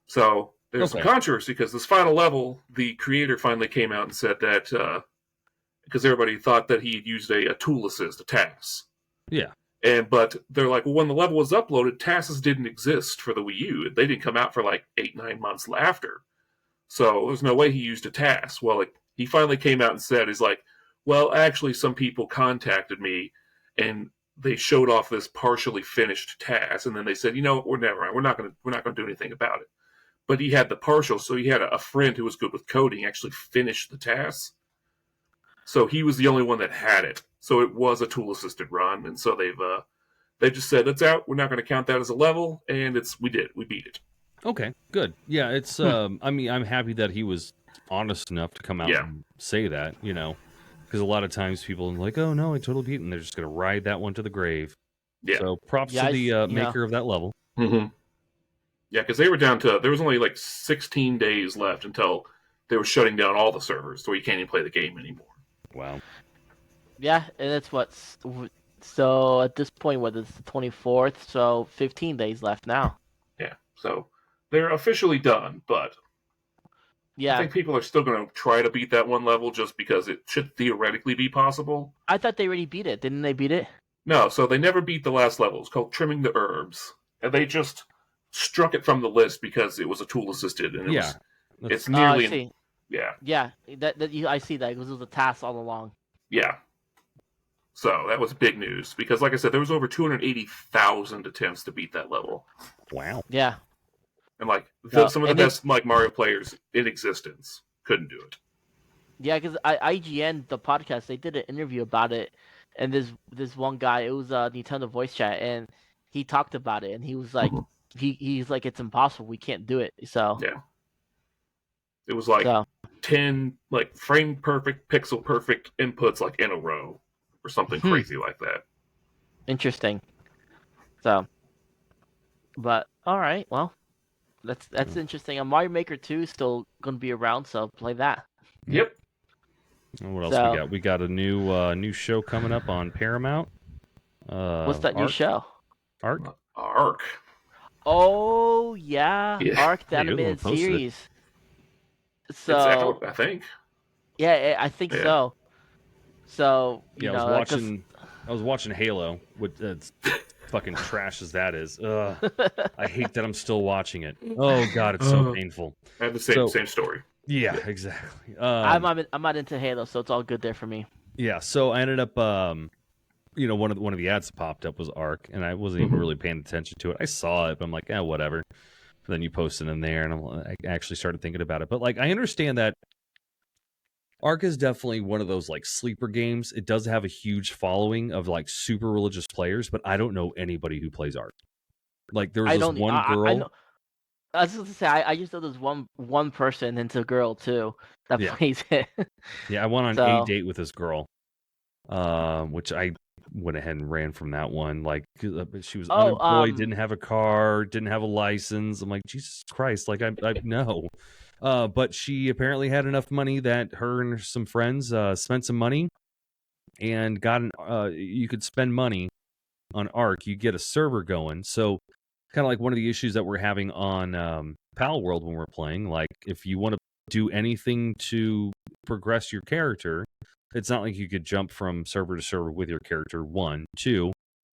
C: So, there's some controversy because this final level, the creator finally came out and said that because everybody thought that he had used a tool assist, a TAS.
A: Yeah.
C: But they're like, well, when the level was uploaded, TASs didn't exist for the Wii U. They didn't come out for like 8-9 months after. So there's no way he used a TAS. Well, he finally came out and said, he's like, well, actually, some people contacted me and they showed off this partially finished TAS, and then they said, we're not going to do anything about it. But he had the partial, so he had a friend who was good with coding actually finish the TAS. So he was the only one that had it. So it was a tool-assisted run, and so they've just said, it's out, we're not going to count that as a level, and we beat it.
A: Okay, good. Yeah, it's, I mean, I'm happy that he was honest enough to come out and say that, because a lot of times people are like, oh no, I totally beat it, and they're just going to ride that one to the grave.
C: Yeah.
A: So props to the maker of that level.
C: Mm-hmm. Yeah, because they were down to, there was only like 16 days left until they were shutting down all the servers, so you can't even play the game anymore.
A: Wow.
B: Yeah, and it's so at this point, it's the 24th, so 15 days left now.
C: Yeah, so they're officially done, but I think people are still going to try to beat that one level just because it should theoretically be possible.
B: I thought they already beat it. Didn't they beat it?
C: No, so they never beat the last level. It's called Trimming the Herbs. And they just struck it from the list because it was a tool-assisted. And it's nearly...
B: Yeah, I see that because it was a task all along.
C: Yeah. So that was big news because, like I said, there was over 280,000 attempts to beat that level.
A: Wow.
B: Yeah.
C: And some of the best Mario players in existence couldn't do it.
B: Yeah, because IGN, the podcast, they did an interview about it, and this one guy, it was a Nintendo voice chat, and he talked about it, and he was like, he's like, it's impossible, we can't do it. So
C: yeah, it was like 10 frame perfect, pixel perfect inputs in a row, or something crazy like that.
B: Interesting. So, but all right, well, that's interesting. And Mario Maker 2 is still going to be around, so play that.
C: Yep.
A: What else we got? We got a new show coming up on Paramount.
B: What's that new show?
A: Ark.
B: Oh yeah, Ark, the
A: Hey,
B: animated series. So
C: it's out, I think.
B: Yeah, I think so. So
A: yeah, I was watching Halo. With fucking trash as that is. I hate that I'm still watching it. Oh god, it's so painful.
C: I have the same story.
A: Yeah, exactly.
B: I'm not into Halo, so it's all good there for me.
A: Yeah, so I ended up, one of the ads that popped up was Ark, and I wasn't even really paying attention to it. I saw it, but I'm like, whatever. And then you posted in there, and I actually started thinking about it. But like, I understand that Ark is definitely one of those like sleeper games. It does have a huge following of like super religious players, but I don't know anybody who plays Ark. Like, there's one girl.
B: I know. I was just going to say, I just know there's one person, and it's a girl too, that plays it.
A: Yeah, I went on a date with this girl, which I went ahead and ran from that one. Like, she was unemployed, didn't have a car, didn't have a license. I'm like, Jesus Christ, like I know. But she apparently had enough money that her and some friends spent some money and got you could spend money on Ark. You get a server going. So kind of like one of the issues that we're having on Pal World when we're playing, like if you want to do anything to progress your character, it's not like you could jump from server to server with your character. 1, 2,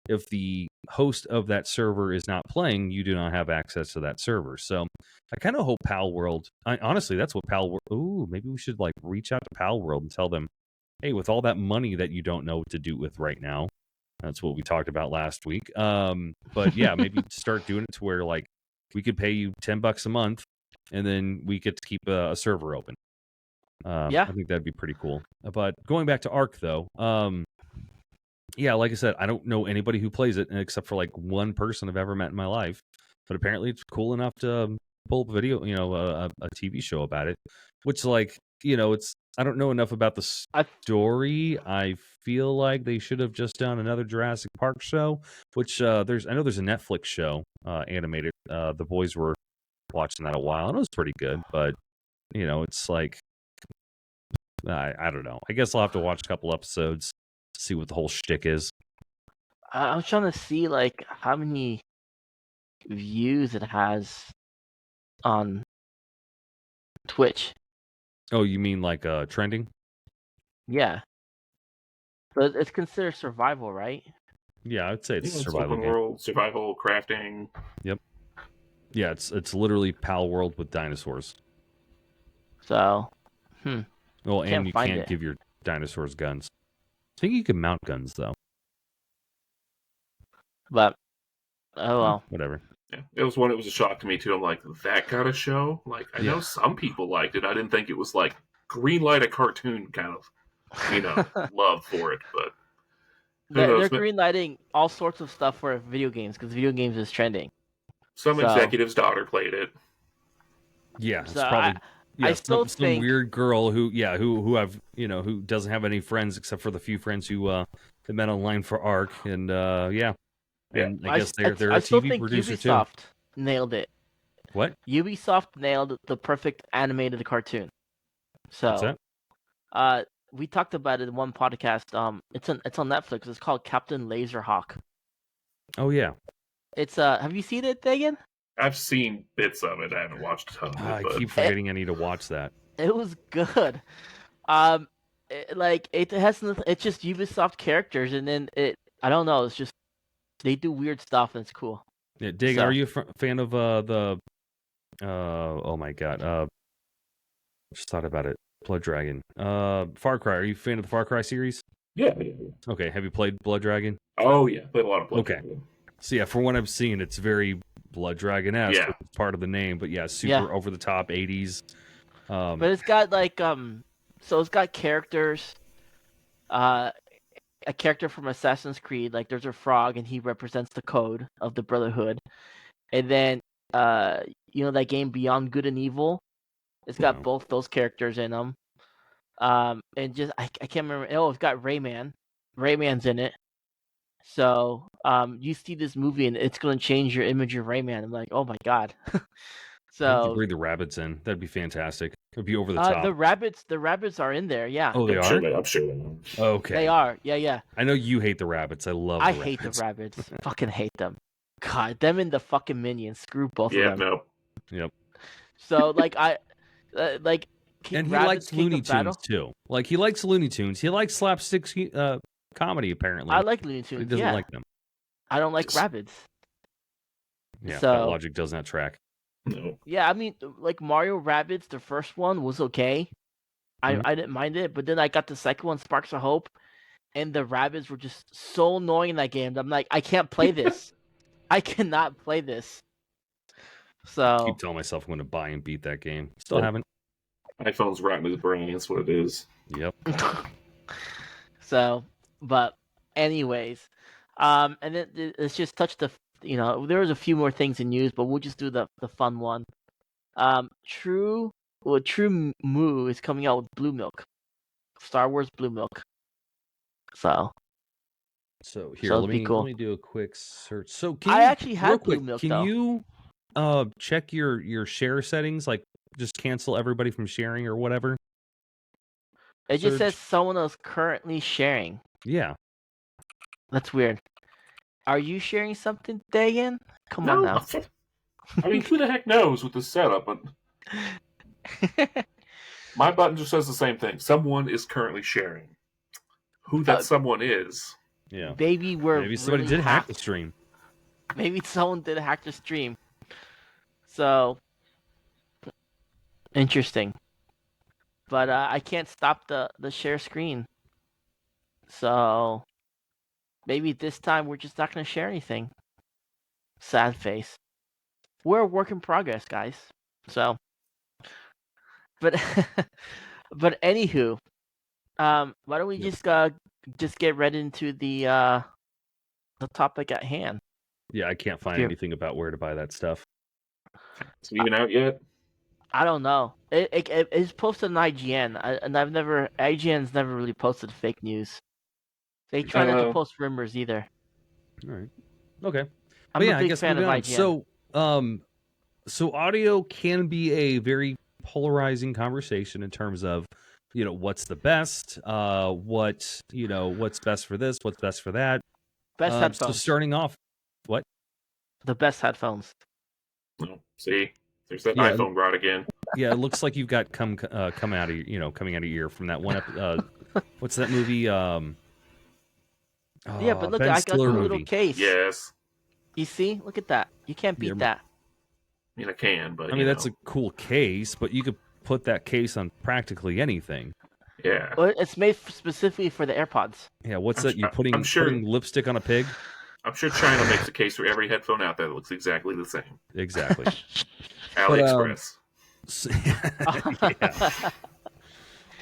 A: if the host of that server is not playing, you do not have access to that server. So I kind of hope Pal World, honestly, that's what Pal World, maybe we should like reach out to Pal World and tell them, hey, with all that money that you don't know what to do with right now, that's what we talked about last week. But yeah, maybe start doing it to where like we could pay you $10 a month and then we get to keep a server open. I think that'd be pretty cool. But going back to Ark though, yeah, like I said, I don't know anybody who plays it except for like one person I've ever met in my life. But apparently it's cool enough to pull up a video, a TV show about it, which like, it's, I don't know enough about the story. I feel like they should have just done another Jurassic Park show, which I know there's a Netflix show animated. The boys were watching that a while, and it was pretty good. But it's like I don't know. I guess I'll have to watch a couple episodes, see what the whole shtick is.
B: I was trying to see like how many views it has on Twitch.
A: Oh, you mean like trending?
B: Yeah. But it's considered survival, right?
A: Yeah, I'd say it's survival
C: open world, survival, crafting.
A: Yep. Yeah, it's literally Pal World with dinosaurs.
B: So,
A: Well, and you can't give your dinosaurs guns. I think you can mount guns though.
B: But oh well.
A: Whatever.
C: Yeah, it was a shock to me too. I'm like, that kind of show? Like, I know some people liked it. I didn't think it was like greenlight a cartoon kind of, love for it. But
B: they're greenlighting all sorts of stuff for video games because video games is trending.
C: Some executive's daughter played it.
A: Yeah, it's probably. I still think some weird girl who doesn't have any friends except for the few friends who they met online for Ark, and and I guess they're a TV producer too.
B: Ubisoft nailed it.
A: What?
B: Ubisoft nailed the perfect animated cartoon. So,
A: what's that?
B: We talked about it in one podcast. It's on Netflix. It's called Captain Laserhawk.
A: Oh yeah.
B: It's have you seen it, Dagan?
C: I've seen bits of it. I haven't watched a ton of it.
A: I keep forgetting I need to watch that.
B: It was good. It's just Ubisoft characters, and then I don't know. It's just they do weird stuff, and it's cool.
A: Yeah, Dagan, are you a fan of the? Oh my god! Just thought about it. Blood Dragon. Far Cry. Are you a fan of the Far Cry series?
C: Yeah.
A: Okay. Have you played Blood Dragon?
C: Oh yeah, played a lot of Blood Dragon.
A: So yeah, from what I've seen, it's very Blood Dragon-esque.
C: Yeah.
A: It's part of the name, but yeah, super over the top 80s.
B: But it's got like so it's got characters. A character from Assassin's Creed, like there's a frog, and he represents the code of the Brotherhood. And then that game Beyond Good and Evil, it's got both those characters in them. And just I can't remember. Oh, it's got Rayman. Rayman's in it. So you see this movie and it's gonna change your image of Rayman. I'm like, oh my god. So
A: bring the rabbits in. That'd be fantastic. It'd be over the top.
B: the rabbits are in there. Yeah.
A: Oh, they
C: I'm
A: are.
C: sure they are.
A: Okay.
B: They are. Yeah.
A: I know you hate the rabbits. I love.
B: I
A: the
B: hate the
A: rabbits.
B: rabbits. Fucking hate them. God, them and the fucking minions. Screw both of them.
C: No.
A: Yep.
B: So like like.
A: And he
B: Rabbids
A: likes
B: King
A: Looney
B: of Battle?
A: Tunes too. Like he likes Looney Tunes. He likes slapstick comedy. Apparently,
B: I like Looney
A: but he
B: Tunes.
A: doesn't
B: Yeah.
A: like them.
B: I don't like rabbits.
A: Yeah, that
B: So-
A: logic does not track.
C: No.
B: Yeah, I mean, like Mario Rabbids, the first one was okay.
A: Mhm.
B: I didn't mind it, but then I got the second one, Sparks of Hope, and the rabbits were just so annoying in that game. I'm like, I can't play this. I cannot play this. So
A: Keep telling myself I'm going to buy and beat that game. Still
C: Oh.
A: haven't.
C: iPhone's rotten to the brain. That's what it is.
A: Yep.
B: so, but anyways, and then let's just touch the. There was a few more things in news, but we'll just do the fun one. True Moo is coming out with Blue Milk, Star Wars Blue Milk. So
A: So here,
B: So
A: let
B: it'd be
A: me
B: cool.
A: let me do a quick search. So can
B: I
A: you,
B: actually had
A: real
B: Blue
A: quick,
B: Milk,
A: can
B: though.
A: you check your share settings? Like just cancel everybody from sharing or whatever.
B: It just
A: Search.
B: says someone else currently sharing.
A: Yeah.
B: That's weird. Are you sharing something, Dagan? Come
C: No.
B: on now.
C: I mean, who the heck knows with this setup? But my button just says the same thing. Someone is currently sharing. Who that someone is?
A: Yeah.
B: Maybe
A: Maybe somebody
B: really
A: did hack the
B: hacked.
A: stream.
B: Maybe someone did hack the stream. So interesting. But I can't stop the share screen. So maybe this time we're just not gonna share anything. Sad face. We're a work in progress, guys. So but but anywho, why don't we
A: Yep.
B: just get right into the topic at hand?
A: Yeah, I can't find
B: Here.
A: anything about where to buy that stuff.
C: Is it even out yet?
B: I don't know. It's posted on IGN, and IGN's never really posted fake news. They try not to post rumors either.
A: All right. Okay.
B: I'm
A: But yeah,
B: a
A: I
B: big
A: guess
B: fan of
A: moving on.
B: IGN.
A: So audio can be a very polarizing conversation in terms of, what's the best, what's best for this, what's best for that.
B: Best
A: So
B: headphones.
A: starting off, what?
B: The best headphones.
C: No. See, there's that
A: Yeah.
C: iPhone rod again.
A: Yeah, it looks like you've got coming out of coming out of your ear from that one. What's that movie?
B: Yeah, but look,
A: Ben
B: I got the
A: Stiller
B: little
A: movie.
B: case.
C: Yes.
B: You see? Look at that. You can't beat
A: Yeah,
B: that.
C: I mean, I can, but
A: I mean, that's a cool case, but you could put that case on practically anything.
C: yeah.
B: Well, it's made specifically for the AirPods.
A: Yeah, what's
C: I'm
A: that? You
C: su-
A: putting
C: I'm sure-
A: putting lipstick on a pig?
C: I'm sure China makes a case for every headphone out there that looks exactly the same.
A: Exactly.
C: AliExpress.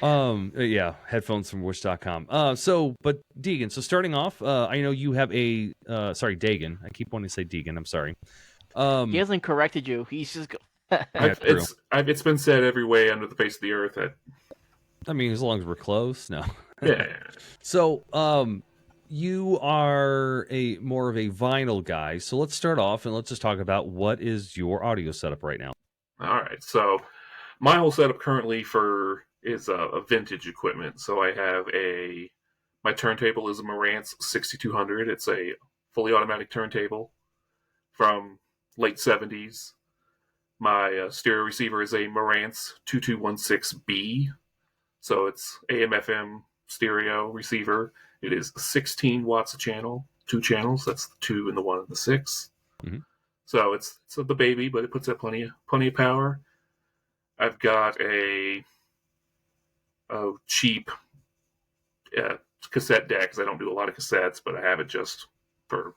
A: Yeah, headphones from wish.com. But Deegan, so starting off, I know you have a Dagan. I keep wanting to say Deegan. I'm sorry.
B: He hasn't corrected you. He's just.
A: Yeah, true.
C: It's been said every way under the face of the earth that
A: I mean, as long as we're close, no.
C: yeah.
A: So, you are more of a vinyl guy. So let's start off and let's just talk about what is your audio setup right now.
C: All right. So my whole setup currently is a vintage equipment. So I have my turntable is a Marantz 6200. It's a fully automatic turntable from late 70s. My stereo receiver is a Marantz 2216B. So it's AM/FM stereo receiver. It is 16 watts a channel, 2 channels. That's the 2 and the 1 and the 6.
A: Mm-hmm.
C: So it's the baby, but it puts out plenty of power. I've got a cheap cassette deck because I don't do a lot of cassettes, but I have it just for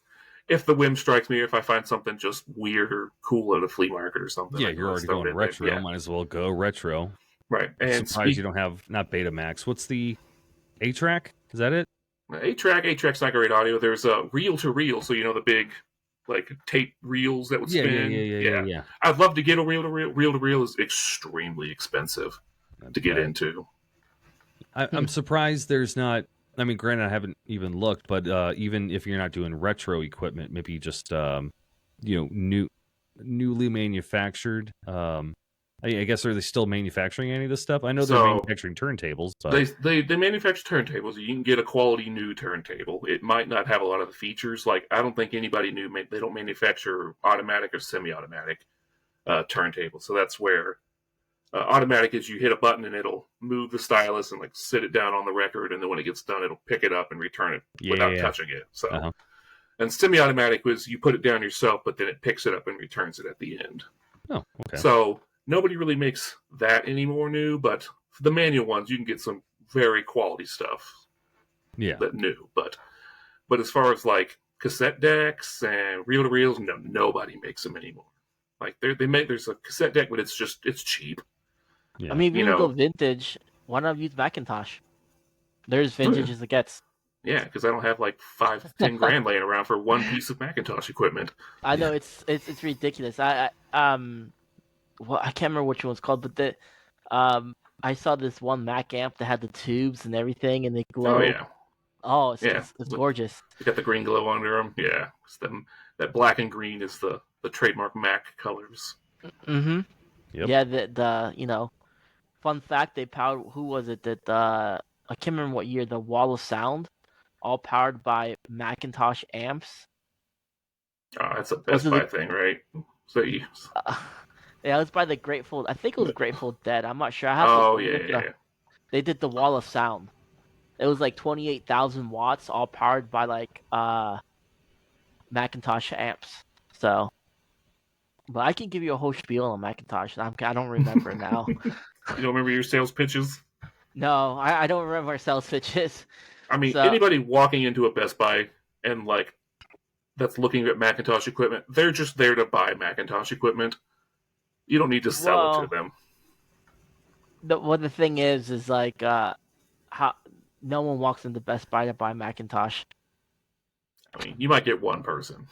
C: if the whim strikes me, or if I find something just weird or cool at a flea market or something.
A: Yeah, you're already going retro.
C: Yeah.
A: Might as well go retro.
C: Right.
A: I'm
C: And
A: surprised you don't have not Betamax. What's the 8-track? Is that it?
C: 8-track's not great audio. There's a reel-to-reel, so the big tape reels that would spin.
A: Yeah.
C: I'd love to get a reel-to-reel. Reel-to-reel is extremely expensive to get into.
A: I'm surprised there's not. I mean, granted, I haven't even looked, but even if you're not doing retro equipment, maybe just new newly manufactured. I guess, are they still manufacturing any of this stuff? I know they're
C: So,
A: manufacturing turntables, but
C: They manufacture turntables. You can get a quality new turntable. It might not have a lot of the features. Like, I don't think anybody knew they don't manufacture automatic or semi-automatic turntables. So that's where automatic is you hit a button and it'll move the stylus and like sit it down on the record, and then when it gets done, it'll pick it up and return it without touching it. So, and semi-automatic was you put it down yourself, but then it picks it up and returns it at the end.
A: Oh, okay.
C: So nobody really makes that anymore new, but for the manual ones, you can get some very quality stuff.
A: Yeah.
C: That new, but as far as like cassette decks and reel-to-reels, nobody makes them anymore. Like there's a cassette deck, but it's cheap.
B: Yeah. I mean, if you go vintage, why not use Macintosh? There's vintage as it gets.
C: Yeah, because I don't have like $5-10 grand laying around for one piece of Macintosh equipment.
B: I know it's ridiculous. I can't remember which one's called, but I saw this one Mac amp that had the tubes and everything, and they glow.
C: Oh yeah.
B: Oh, it's gorgeous.
C: They got the green glow under them. Yeah, that black and green is the trademark Mac colors.
B: Mm-hmm. Yep. Yeah, the fun fact, they powered, who was it that I can't remember what year, the Wall of Sound, all powered by Macintosh amps.
C: Oh, that's a Best Buy thing, right? So
B: yeah, it was by the Grateful. I think it was Grateful Dead. I'm not sure.
C: Yeah.
B: They did the Wall of Sound. It was like 28,000 watts, all powered by like Macintosh amps. So, but I can give you a whole spiel on Macintosh. I don't remember it now.
C: You don't remember your sales pitches?
B: No, I don't remember our sales pitches.
C: I mean, anybody walking into a Best Buy and like that's looking at Macintosh equipment, they're just there to buy Macintosh equipment. You don't need to sell it to them.
B: The thing is like how no one walks into Best Buy to buy Macintosh.
C: I mean, you might get one person.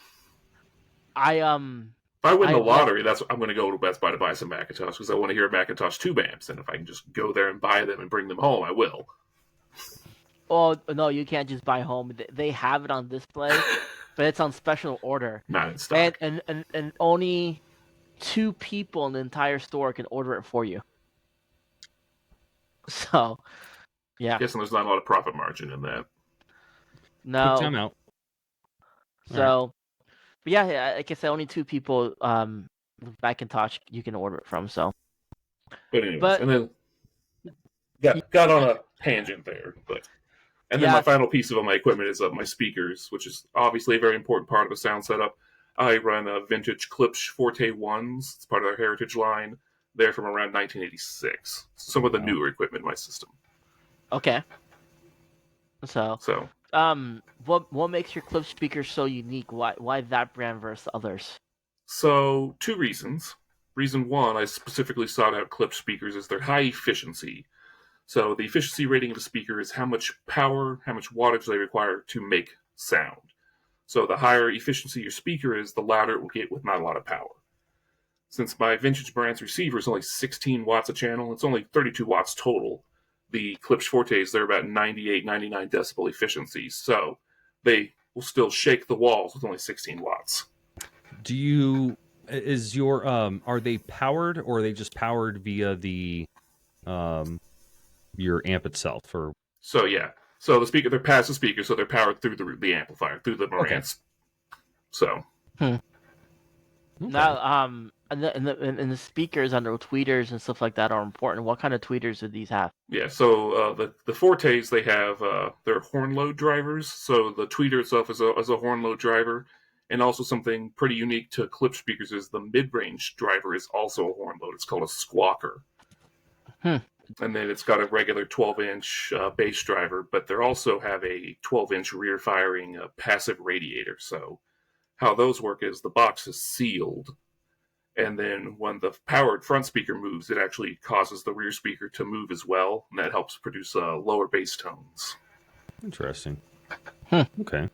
C: If I win the lottery, I'm going to go to Best Buy to buy some Macintosh because I want to hear Macintosh tube amps, and if I can just go there and buy them and bring them home, I will.
B: Oh no, you can't just buy home. They have it on display, but it's on special order.
C: Not in stock.
B: And only 2 people in the entire store can order it for you. So, yeah.
C: I'm guessing there's not a lot of profit margin in that.
B: No.
A: Quick time out.
B: So, but yeah, like I said, only 2 people with Macintosh you can order it from. So,
C: but anyways, and then got on a tangent there, and then my final piece of my equipment is my speakers, which is obviously a very important part of the sound setup. I run a vintage Klipsch Forte 1s. It's part of our Heritage line. They're from around 1986. Some of the newer equipment in my system.
B: Okay. So. What makes your Klipsch speakers so unique? Why that brand versus others?
C: So, 2 reasons. Reason 1, I specifically sought out Klipsch speakers is their high efficiency. So the efficiency rating of the speaker is how much power, how much wattage they require to make sound. So the higher efficiency your speaker is, the louder it will get with not a lot of power. Since my vintage brand's receiver is only 16 watts a channel, it's only 32 watts total. The Klipsch Fortes, they're about 98, 99 decibel efficiency, so they will still shake the walls with only 16 watts.
A: Are they powered, or are they just powered via the your amp itself? Or
C: so the speaker, they're passive speakers, so they're powered through the amplifier, through the Marantz. So
B: now and the speakers under tweeters and stuff like that are important. What kind of tweeters do these have?
C: Yeah, so the Fortes, they have they're horn load drivers. So the tweeter itself is a horn load driver, and also something pretty unique to Klipsch speakers is the mid-range driver is also a horn load. It's called a squawker. And then it's got a regular 12-inch bass driver, but they also have a 12-inch rear-firing passive radiator. So how those work is the box is sealed, and then when the powered front speaker moves, it actually causes the rear speaker to move as well, and that helps produce lower bass tones.
A: Interesting. Okay.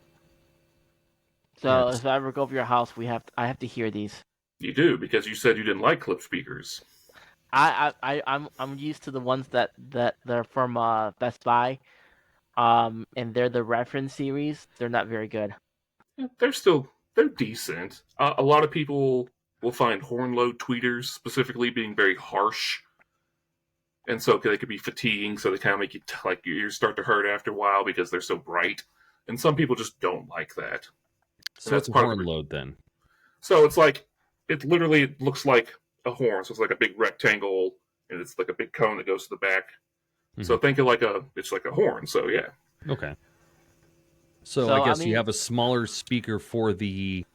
B: So if I ever go over your house, I have to hear these.
C: You do, because you said you didn't like Klipsch speakers.
B: I'm used to the ones that they're from Best Buy, and they're the reference series. They're not very good.
C: They're decent. A lot of people we'll find horn load tweeters specifically being very harsh. And so they could be fatiguing, so they kind of make you like your ears start to hurt after a while because they're so bright. And some people just don't like that.
A: So it's a horn load then.
C: So it's like it literally looks like a horn. So it's like a big rectangle, and it's like a big cone that goes to the back. Mm-hmm. So think of it's like a horn. So yeah.
A: Okay. So I guess you have a smaller speaker for the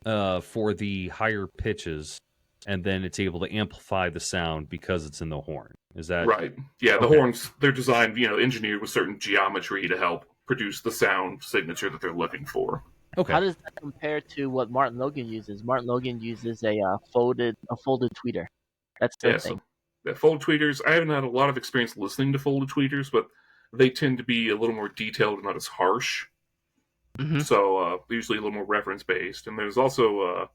A: higher pitches, and then it's able to amplify the sound because it's in the horn. Is that
C: right? Yeah, the horns, they're designed, engineered with certain geometry to help produce the sound signature that they're looking for.
B: Okay. How does that compare to what Martin Logan uses? Martin Logan uses a folded tweeter. That's their thing.
C: So, folded tweeters, I haven't had a lot of experience listening to folded tweeters, but they tend to be a little more detailed and not as harsh. Mm-hmm. So usually a little more reference-based. And there's also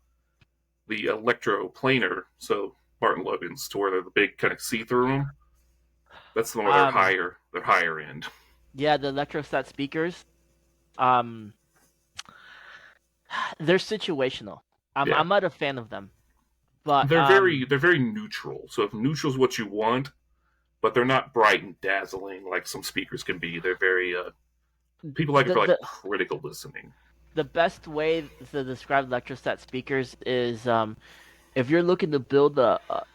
C: the electroplanar, so Martin Logan's, to where they're the big kind of see-through them. That's the one where they're higher end.
B: Yeah, the Electrostat speakers, they're situational. I'm not a fan of them, but
C: they're very neutral. So if neutral is what you want, but they're not bright and dazzling like some speakers can be. They're very people like it for critical listening.
B: The best way to describe Electrostat speakers is if you're looking to build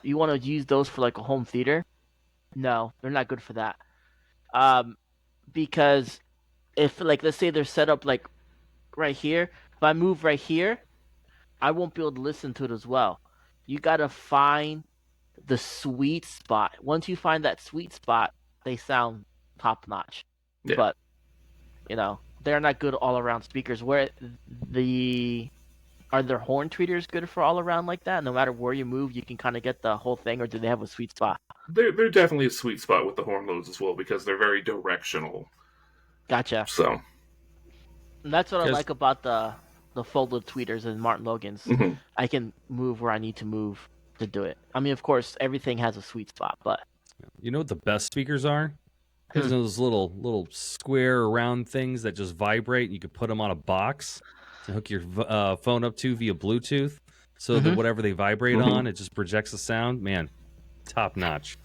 B: you want to use those for like a home theater. No, they're not good for that. Because if let's say they're set up like right here, if I move right here, I won't be able to listen to it as well. You gotta find the sweet spot. Once you find that sweet spot, they sound top notch. Yeah. But they're not good all around speakers. Are their horn tweeters good for all around like that? No matter where you move, you can kind of get the whole thing, or do they have a sweet spot?
C: They're definitely a sweet spot with the horn loads as well because they're very directional.
B: Gotcha.
C: So,
B: and that's what I like about the folded tweeters and Martin Logan's. Mm-hmm. I can move where I need to move to do it. I mean, of course, everything has a sweet spot, but
A: you know what the best speakers are? There's those little square round things that just vibrate. You could put them on a box to hook your phone up to via Bluetooth, so that whatever they vibrate on, it just projects the sound. Man, top notch.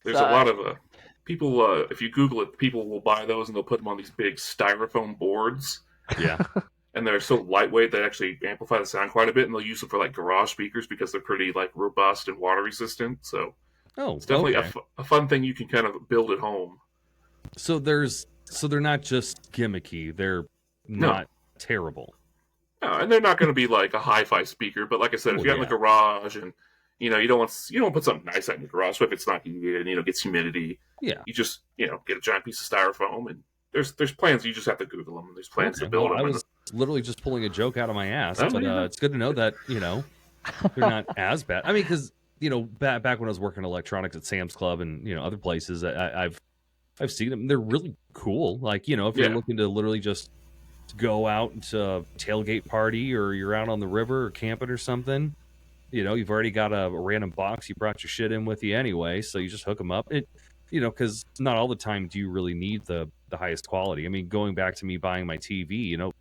C: There's a lot of people. If you Google it, people will buy those and they'll put them on these big styrofoam boards.
A: Yeah.
C: And they're so lightweight they actually amplify the sound quite a bit, and they'll use them for like garage speakers because they're pretty robust and water resistant. So. It's definitely a fun thing you can kind of build at home.
A: So they're not just gimmicky. They're not terrible.
C: No, and they're not going to be like a hi-fi speaker. But like I said, if you're in the garage and you don't want to put something nice out in your garage, so if it's not heated and gets humidity, you just get a giant piece of styrofoam, and there's plans. You just have to Google them. And there's plans to build them.
A: I was literally just pulling a joke out of my ass, but it's good to know that they're not as bad. I mean, because. Back when I was working electronics at Sam's Club and other places, I've seen them. They're really cool. Like if you're looking to literally just go out to a tailgate party, or you're out on the river or camping or something, you've already got a random box. You brought your shit in with you anyway, so you just hook them up. Because not all the time do you really need the highest quality. I mean, going back to me buying my TV, $298,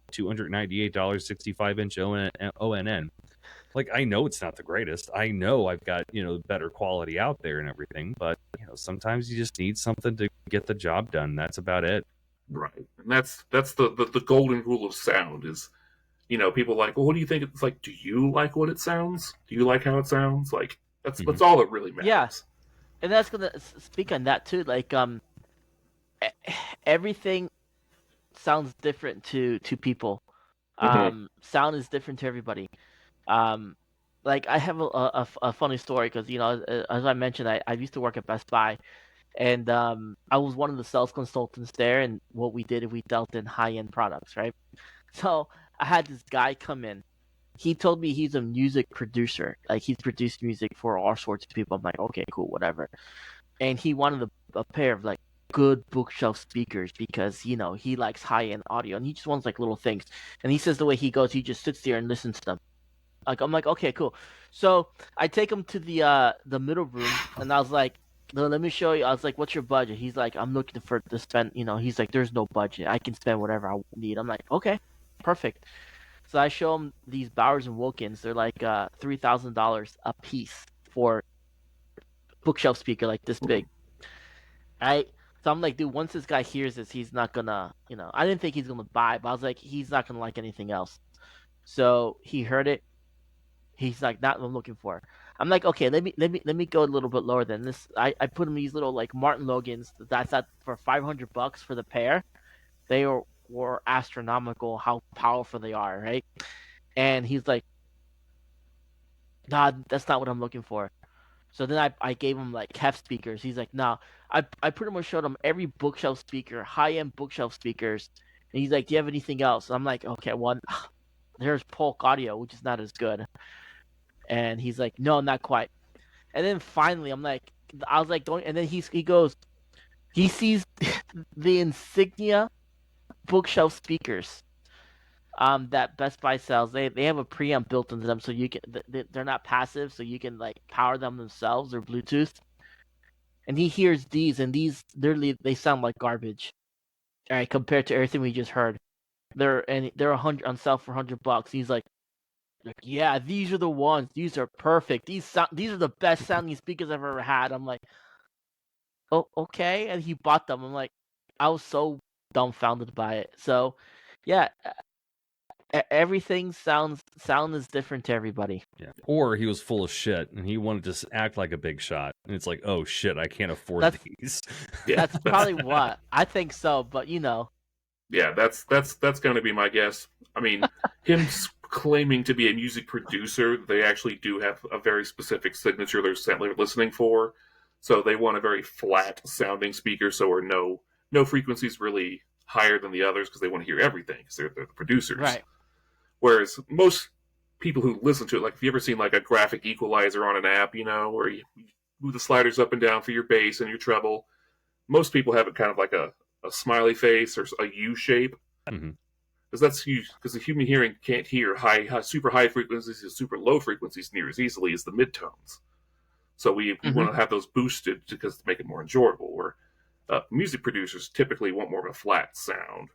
A: 65-inch ONN. Like, I know it's not the greatest. I know I've got, better quality out there and everything. But, sometimes you just need something to get the job done. That's about it.
C: Right. And that's the golden rule of sound is, people like, well, what do you think? It's like, do you like what it sounds? Do you like how it sounds? Like, that's all that really matters.
B: Yeah. And that's going to speak on that, too. Like, everything sounds different to people. Sound is different to everybody. Like I have a funny story because as I mentioned, I used to work at Best Buy, and I was one of the sales consultants there. And what we did, we dealt in high-end products, right? So I had this guy come in. He told me he's a music producer, like he's produced music for all sorts of people. I'm like, okay, cool, whatever. And he wanted a pair of like good bookshelf speakers because he likes high-end audio, and he just wants like little things. And he says the way he goes, he just sits there and listens to them. Like I'm like, okay, cool. So I take him to the middle room, and I was like, no, let me show you. I was like, what's your budget? He's like, I'm looking to spend. He's like, there's no budget. I can spend whatever I need. I'm like, okay, perfect. So I show him these Bowers and Wilkins. They're like $3,000 a piece for bookshelf speaker like this big. Right? So I'm like, dude, once this guy hears this, he's not gonna, I didn't think he's gonna buy, but I was like, he's not gonna like anything else. So he heard it. He's like, not what I'm looking for. I'm like, okay, let me go a little bit lower than this. I put him these little like Martin Logans. That's at for $500 for the pair. They were astronomical how powerful they are, right? And he's like, nah, that's not what I'm looking for. So then I gave him like Hef speakers. He's like, nah. I pretty much showed him every bookshelf speaker, high end bookshelf speakers. And he's like, do you have anything else? I'm like, okay, one, there's Polk Audio, which is not as good. And he's like, no, not quite. And then finally, I was like, don't. And then he goes, he sees the Insignia bookshelf speakers that Best Buy sells. They have a preamp built into them, so you can they're not passive, so you can like power them themselves or Bluetooth. And he hears these, and these literally they sound like garbage. All right, compared to everything we just heard. They're 100 on sale for $100. He's like, yeah, these are the ones. These are perfect. These are the best sounding speakers I've ever had. I'm like, oh, okay. And he bought them. I'm like, I was so dumbfounded by it. So, yeah, everything sound is different to everybody.
A: Yeah. Or he was full of shit and he wanted to act like a big shot. And it's like, oh shit, I can't afford these.
C: Yeah,
B: that's probably what I think so. But
C: yeah, that's going to be my guess. I mean, him claiming to be a music producer, they actually do have a very specific signature they're listening for. So they want a very flat sounding speaker, so are no frequencies really higher than the others because they want to hear everything because they're the producers.
B: Right.
C: Whereas most people who listen to it, like if you ever seen like a graphic equalizer on an app, where you move the sliders up and down for your bass and your treble, most people have it kind of like a smiley face or a U shape.
A: Mm-hmm.
C: Because the human hearing can't hear super high frequencies and super low frequencies near as easily as the midtones. So we want to have those boosted because to make it more enjoyable. Where music producers typically want more of a flat sound,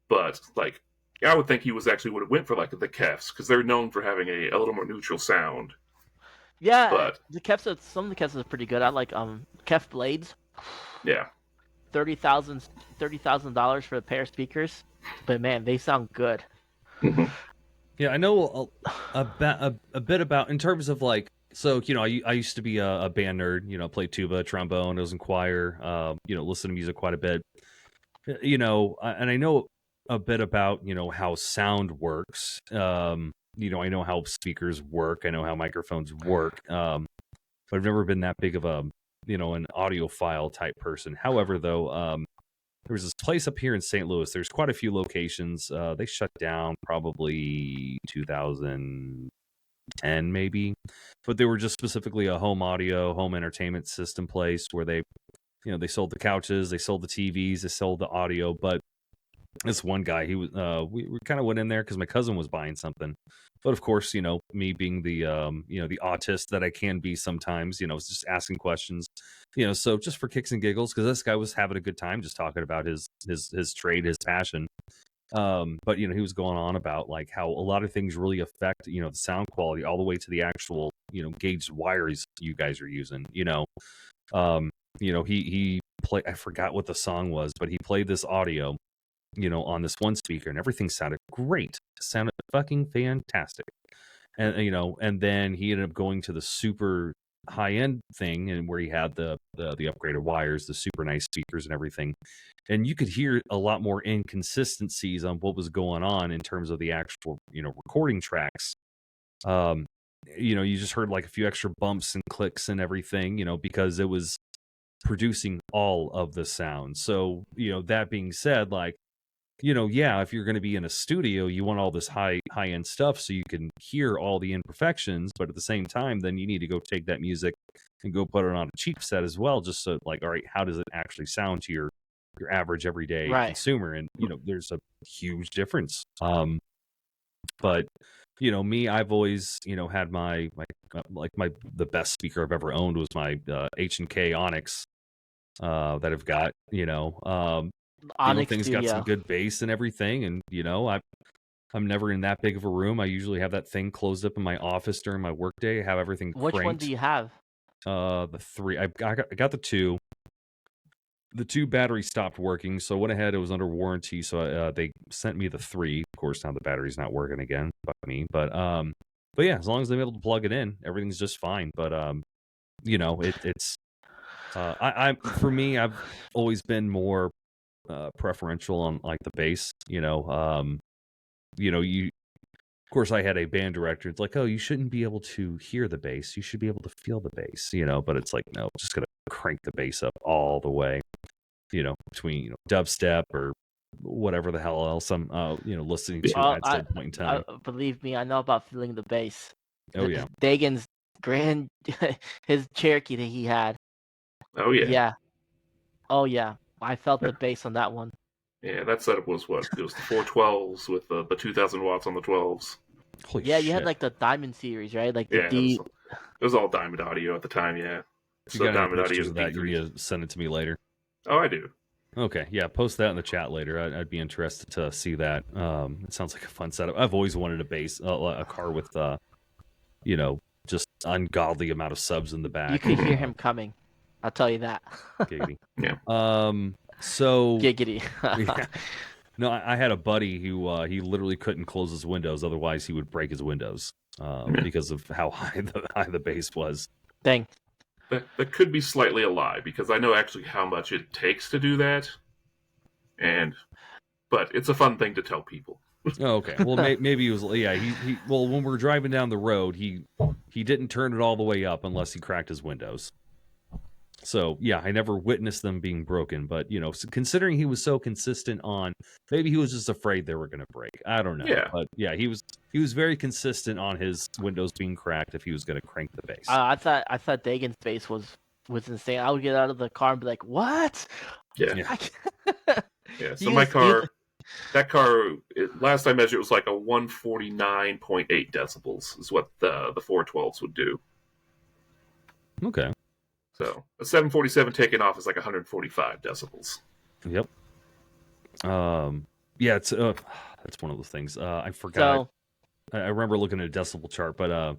C: but like I would think he would have went for like the Kefs because they're known for having a little more neutral sound.
B: Yeah,
C: but
B: the Kefs, some of the Kefs are pretty good. I like Kef Blades.
C: Yeah.
B: $30,000 for a pair of speakers, but man, they sound good.
A: Yeah, I know a bit about in terms of like. So, I used to be a band nerd, play tuba, trombone, I was in choir, listen to music quite a bit, and I know a bit about, how sound works. I know how speakers work. I know how microphones work. But I've never been that big of a, an audiophile type person. However, though, there was this place up here in St. Louis. There's quite a few locations. They shut down probably 2010 maybe, but they were just specifically a home audio, home entertainment system place where they sold the couches, they sold the TVs, they sold the audio. But this one guy, he was we kind of went in there because my cousin was buying something. But of course, me being the the autist that I can be sometimes, was just asking questions, so just for kicks and giggles, because this guy was having a good time just talking about his trade, his passion. But he was going on about like how a lot of things really affect the sound quality all the way to the actual gauged wires you guys are using. He played, I forgot what the song was, but he played this audio on this one speaker and everything sounded great. It sounded fucking fantastic. And and then he ended up going to the super high end thing and where he had the upgraded wires, the super nice speakers and everything. And you could hear a lot more inconsistencies on what was going on in terms of the actual, recording tracks. You just heard like a few extra bumps and clicks and everything, because it was producing all of the sound. So, that being said, like, if you're going to be in a studio, you want all this high end stuff so you can hear all the imperfections. But at the same time, then you need to go take that music and go put it on a cheap set as well. Just so like, all right, how does it actually sound to your average everyday consumer? And, there's a huge difference. But, me, I've always, had the best speaker I've ever owned was my H&K Onyx that I've got,
B: Onyx
A: thing's got some good bass and everything, and I'm never in that big of a room. I usually have that thing closed up in my office during my workday. Have everything
B: Which
A: cranked.
B: one do you have?
A: The 3. I got the 2. The 2 batteries stopped working, so I went ahead. It was under warranty, so they sent me the 3. Of course, now the battery's not working again by me. But yeah, as long as I'm able to plug it in, everything's just fine. But it's for me, I've always been more preferential on like the bass. Of course, I had a band director. It's like, oh, you shouldn't be able to hear the bass. You should be able to feel the bass. But it's like, no, just gonna crank the bass up all the way. Between dubstep or whatever the hell else I'm listening to at some point in time.
B: Believe me, I know about feeling the bass.
A: Oh yeah,
B: Dagan's his Cherokee that he had.
C: Oh yeah.
B: Yeah. Oh yeah, I felt the bass on that one.
C: Yeah, that setup was what? It was the 412s with the 2,000 watts on the 12s.
A: Holy
B: yeah,
A: shit.
B: You had like the Diamond series, right? Like the
C: Yeah,
B: D.
C: it was all Diamond Audio at the time. Yeah.
A: If you got any pictures of that, you need to send it to me later.
C: Oh, I do.
A: Okay, yeah, post that in the chat later. I'd be interested to see that. It sounds like a fun setup. I've always wanted a car with, just ungodly amount of subs in the back.
B: You could hear him coming. I'll tell you that.
A: Giggity.
C: Yeah.
A: So
B: giggity.
A: Yeah. No, I had a buddy who he literally couldn't close his windows, otherwise he would break his windows because of how high the bass was.
B: Dang.
C: That could be slightly a lie because I know actually how much it takes to do that, but it's a fun thing to tell people.
A: Oh, okay. Well, maybe he was. Yeah, he. Well, when we're driving down the road, he didn't turn it all the way up unless he cracked his windows. So yeah, I never witnessed them being broken. But considering he was so consistent on, maybe he was just afraid they were going to break. I don't know.
C: Yeah.
A: But yeah, he was very consistent on his windows being cracked if he was going to crank the bass.
B: I thought Dagan's bass was insane. I would get out of the car and be like, "What?"
C: Yeah.
B: Yeah.
C: So my car. That car, last I measured, it was like a 149.8 decibels is what the 412s would do.
A: Okay.
C: So a 747 taking off is like 145 decibels.
A: Yep. Yeah, it's that's one of those things. I forgot. I remember looking at a decibel chart, but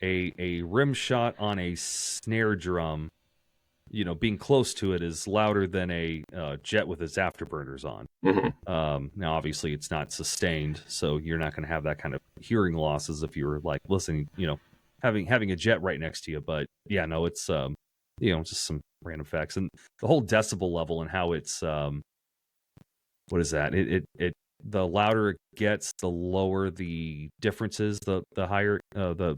A: a rim shot on a snare drum, being close to it is louder than a jet with its afterburners on.
C: Mm-hmm.
A: Now, obviously, it's not sustained, so you're not going to have that kind of hearing losses if you were like listening, having a jet right next to you. But yeah, no, it's just some random facts, and the whole decibel level and how it's what is that? It the louder it gets, the lower the difference is, the higher the.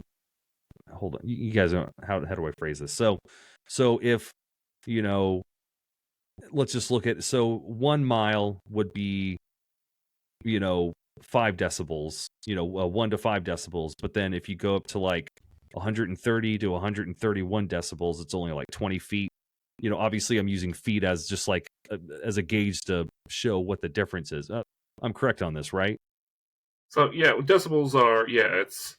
A: Hold on, you guys know how do I phrase this? So if let's just look at 1 mile would be 5 decibels, 1 to 5 decibels, but then if you go up to like 130 to 131 decibels, it's only like 20 feet. Obviously I'm using feet as just like as a gauge to show what the difference is. I'm correct on this, right?
C: So yeah, decibels are it's.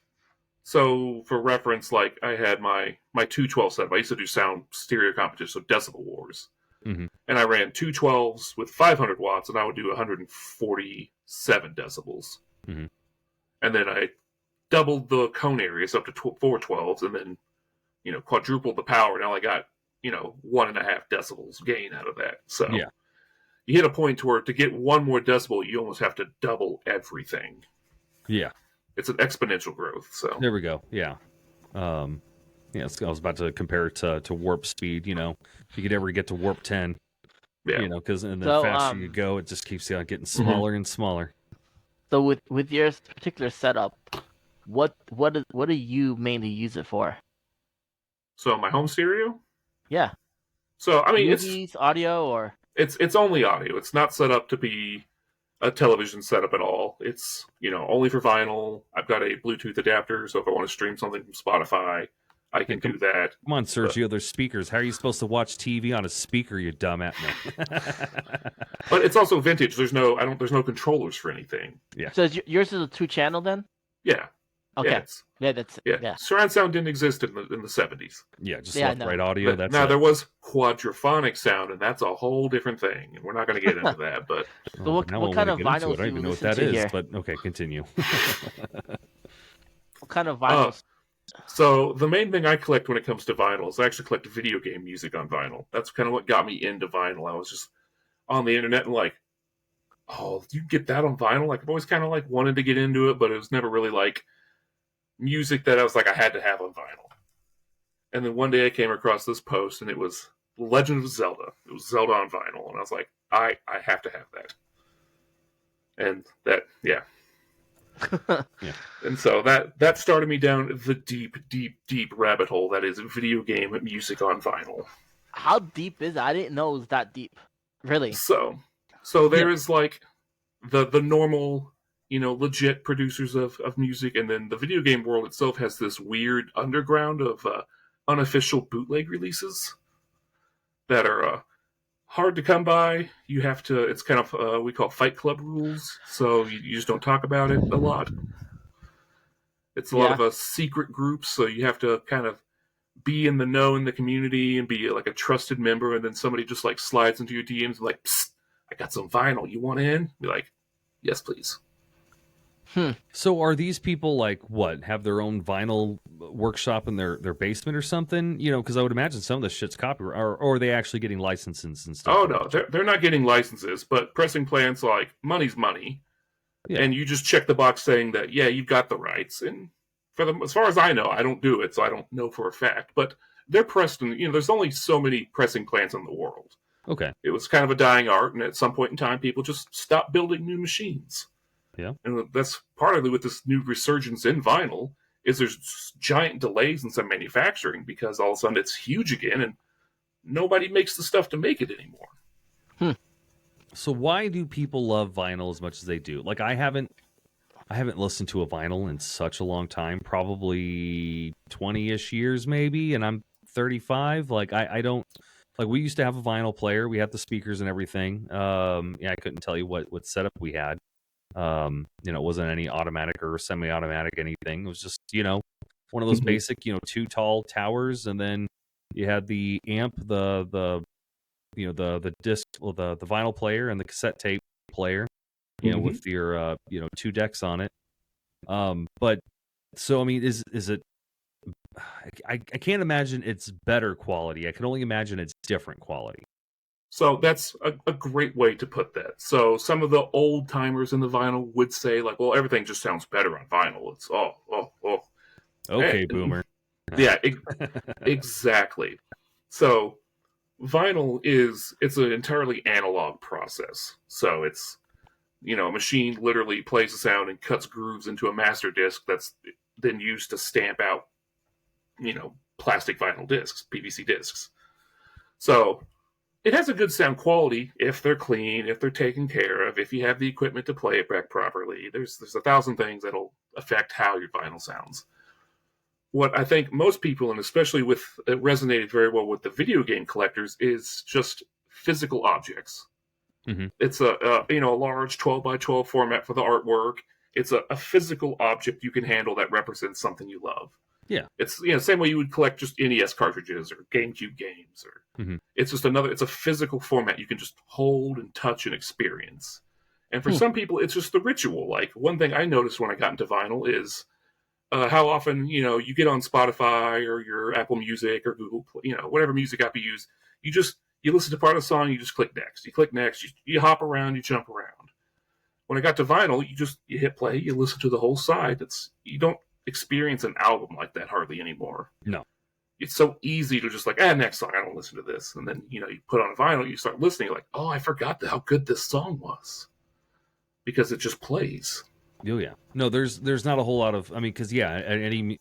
C: So for reference, like I had my 212 setup. I used to do sound stereo competition, so Decibel Wars.
A: Mm-hmm.
C: And I ran 212s with 500 watts, and I would do 147 decibels.
A: Mm-hmm.
C: And then I doubled the cone areas up to 412s, and then quadrupled the power. Now I got 1.5 decibels gain out of that. So
A: yeah,
C: you hit a point where to get 1 more decibel, you almost have to double everything.
A: Yeah.
C: It's an exponential growth. So
A: there we go. Yeah. I was about to compare it to warp speed. If you could ever get to warp 10, because the faster you go, it just keeps getting smaller and smaller.
B: So with your particular setup, what do you mainly use it for?
C: So my home stereo?
B: Yeah.
C: So I mean,
B: movies, audio, or
C: it's only audio. It's not set up to be a television setup at all. It's only for vinyl. I've got a Bluetooth adapter, so if I want to stream something from Spotify, I can do that.
A: Come on, Sergio, there's speakers. How are you supposed to watch TV on a speaker, you dumb at me?
C: But it's also vintage. There's no controllers for anything.
A: Yeah.
B: So yours is a 2-channel then?
C: Yeah.
B: Okay. That's
C: yeah. Surround sound didn't exist in the 70s.
A: Yeah, just left right audio. That's
C: now there was quadraphonic sound, and that's a whole different thing, and we're not going to get into that. But
B: so what kind of vinyls do you listen to here?
A: But okay, continue.
B: What kind of vinyls?
C: So the main thing I collect when it comes to vinyl is I actually collect video game music on vinyl. That's kind of what got me into vinyl. I was just on the internet and like, oh, you get that on vinyl? Like I've always kind of like wanted to get into it, but it was never really like music that I was like I had to have on vinyl. And then one day I came across this post and it was Legend of Zelda. It was Zelda on vinyl, and I was like, I have to have that. And that, yeah.
A: Yeah.
C: And so that started me down the deep rabbit hole that is video game music on vinyl.
B: How deep is it? I didn't know it was that deep. Really?
C: So there is like the normal, legit producers of music, and then the video game world itself has this weird underground of unofficial bootleg releases that are hard to come by. You have to, it's kind of, we call Fight Club rules, so you just don't talk about it a lot. It's a lot of secret groups, so you have to kind of be in the know in the community and be like a trusted member, and then somebody just like slides into your DMs and like, psst, I got some vinyl, you want in? Be like, yes, please.
A: So are these people like what, have their own vinyl workshop in their basement or something? Because I would imagine some of this shit's copyright, or are they actually getting licenses and stuff?
C: Oh no, they're not getting licenses, but pressing plants like money's money, and you just check the box saying that you've got the rights. And as far as I know, I don't do it, so I don't know for a fact. But they're pressed, and there's only so many pressing plants in the world.
A: Okay,
C: it was kind of a dying art, and at some point in time, people just stopped building new machines.
A: Yeah,
C: and that's partly with this new resurgence in vinyl. Is there's giant delays in some manufacturing because all of a sudden it's huge again, and nobody makes the stuff to make it anymore.
A: So why do people love vinyl as much as they do? Like I haven't listened to a vinyl in such a long time, probably 20-ish years maybe, and I'm 35. Like I don't, like we used to have a vinyl player. We had the speakers and everything. I couldn't tell you what setup we had. It wasn't any automatic or semi-automatic anything. It was just, one of those basic, two tall towers, and then you had the amp, the disc, well, the vinyl player and the cassette tape player, with your two decks on it. But so I mean, is it? I can't imagine it's better quality. I can only imagine it's different quality.
C: So that's a great way to put that. So some of the old timers in the vinyl would say like, well, everything just sounds better on vinyl. It's
A: okay, boomer.
C: Yeah, exactly. So vinyl it's an entirely analog process. So it's, a machine literally plays the sound and cuts grooves into a master disc that's then used to stamp out, plastic vinyl discs, PVC discs. So it has a good sound quality if they're clean, if they're taken care of, if you have the equipment to play it back properly. There's 1,000 things that'll affect how your vinyl sounds. What I think most people, and especially it resonated very well with the video game collectors, is just physical objects.
A: Mm-hmm.
C: It's a large 12 by 12 format for the artwork. It's a physical object you can handle that represents something you love.
A: Yeah,
C: it's same way you would collect just NES cartridges or GameCube games, or it's just it's a physical format you can just hold and touch and experience. And for some people, it's just the ritual. Like one thing I noticed when I got into vinyl is how often you get on Spotify or your Apple Music or Google, whatever music app you use, you listen to part of the song, you just click next. You click next, you hop around, you jump around. When I got to vinyl, you hit play, you listen to the whole side. You don't experience an album like that hardly anymore.
A: No.
C: It's so easy to just like, next song, I don't listen to this. And then, you put on a vinyl, you start listening, you're like, oh, I forgot how good this song was. Because it just plays.
A: Oh, yeah. No, there's not a whole lot of, because, any,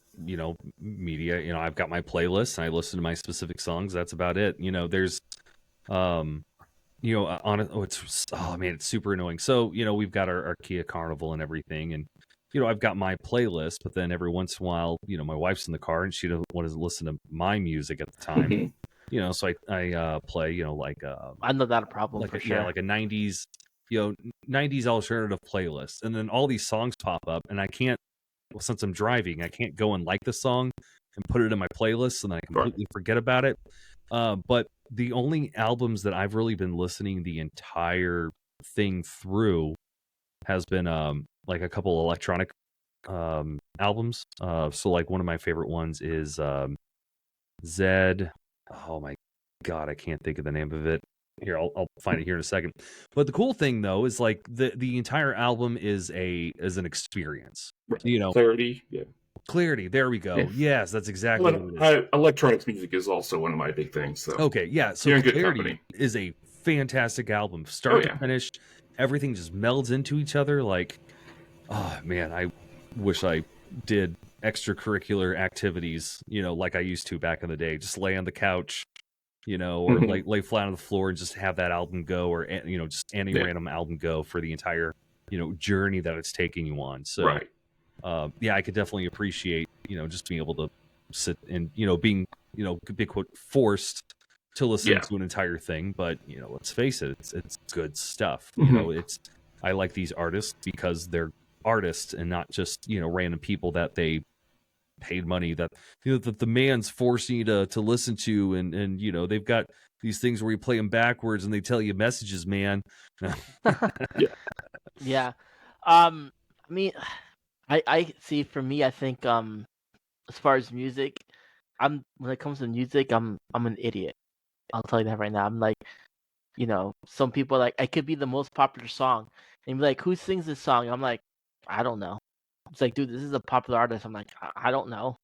A: media, I've got my playlist and I listen to my specific songs. That's about it. There's, it's super annoying. So, we've got our Kia Carnival and everything. And, I've got my playlist, but then every once in a while, my wife's in the car and she doesn't want to listen to my music at the time. So I play,
B: I know that a problem
A: like
B: for sure.
A: Yeah, like a 90s, 90s alternative playlist. And then all these songs pop up and I can't well, since I'm driving, I can't go and like the song and put it in my playlist, and then I completely forget about it. But the only albums that I've really been listening the entire thing through has been like a couple electronic albums. So like one of my favorite ones is Zed. Oh my god, I can't think of the name of it. Here, I'll find it here in a second. But the cool thing though is like the entire album is an experience. You know,
C: Clarity, yeah.
A: Clarity, there we go.
C: Yeah.
A: Yes, that's exactly what it is.
C: Electronics music is also one of my big things. So
A: okay, yeah. So
C: you're in good
A: Clarity
C: company.
A: is a fantastic album, start to finish. Everything just melds into each other. Like, oh man, I wish I did extracurricular activities, you know, like I used to back in the day. Just lay on the couch, you know, or lay flat on the floor and just have that album go, or you know, just any random album go for the entire, you know, journey that it's taking you on. So, yeah, I could definitely appreciate, you know, just being able to sit and, you know, being, you know, big quote, forced to listen to an entire thing. But, you know, let's face it, it's good stuff. You know, I like these artists because they're artists and not just, you know, random people that they paid money, that, you know, that the man's forcing you to listen to, and you know, they've got these things where you play them backwards and they tell you messages, man.
B: Yeah. I mean, I see, for me, I think as far as music, when it comes to music, I'm an idiot. I'll tell you that right now. I'm like, you know, some people are like, it could be the most popular song, and be like, who sings this song? I'm like, I don't know. It's like, dude, this is a popular artist. I'm like, I don't know.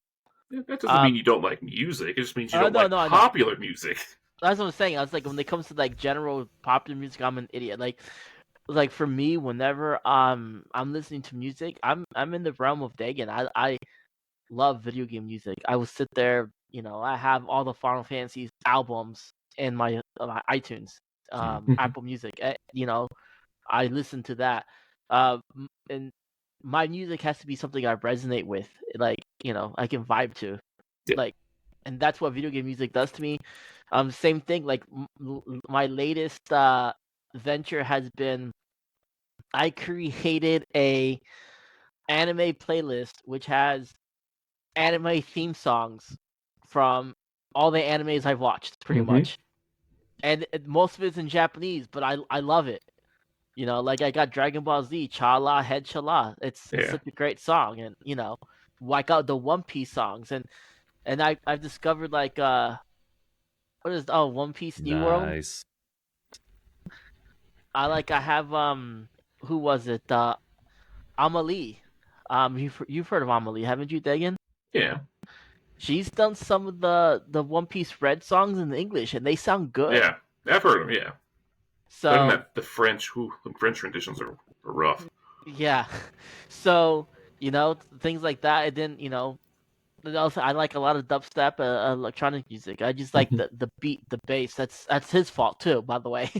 C: That doesn't mean you don't like music. It just means you don't like popular music.
B: That's what I'm saying. I was like, when it comes to like general popular music, I'm an idiot. Like for me, whenever I'm listening to music, I'm in the realm of Dagon. I love video game music. I will sit there, you know, I have all the Final Fantasy albums in my iTunes, Apple Music. You know, I listen to that, and my music has to be something I resonate with, like, you know, I can vibe to, like, and that's what video game music does to me. Same thing. Like my latest venture has been, I created a anime playlist which has anime theme songs from all the animes I've watched, pretty much, and most of it's in Japanese, but I love it. You know, like I got Dragon Ball Z, Chala Head Chala. It's such a great song, and you know, like out the One Piece songs, and I've discovered like what is One Piece New World.
A: Nice.
B: I have who was it? Amelie. You've heard of Amelie, haven't you, Dagan?
C: Yeah.
B: She's done some of the One Piece Red songs in English, and they sound good.
C: Yeah, I've heard them. Yeah.
B: So
C: the French renditions are rough.
B: Yeah. So, you know, things like that. And then, you know, also I like a lot of dubstep, electronic music. I just like the beat, the bass. That's his fault too, by the way.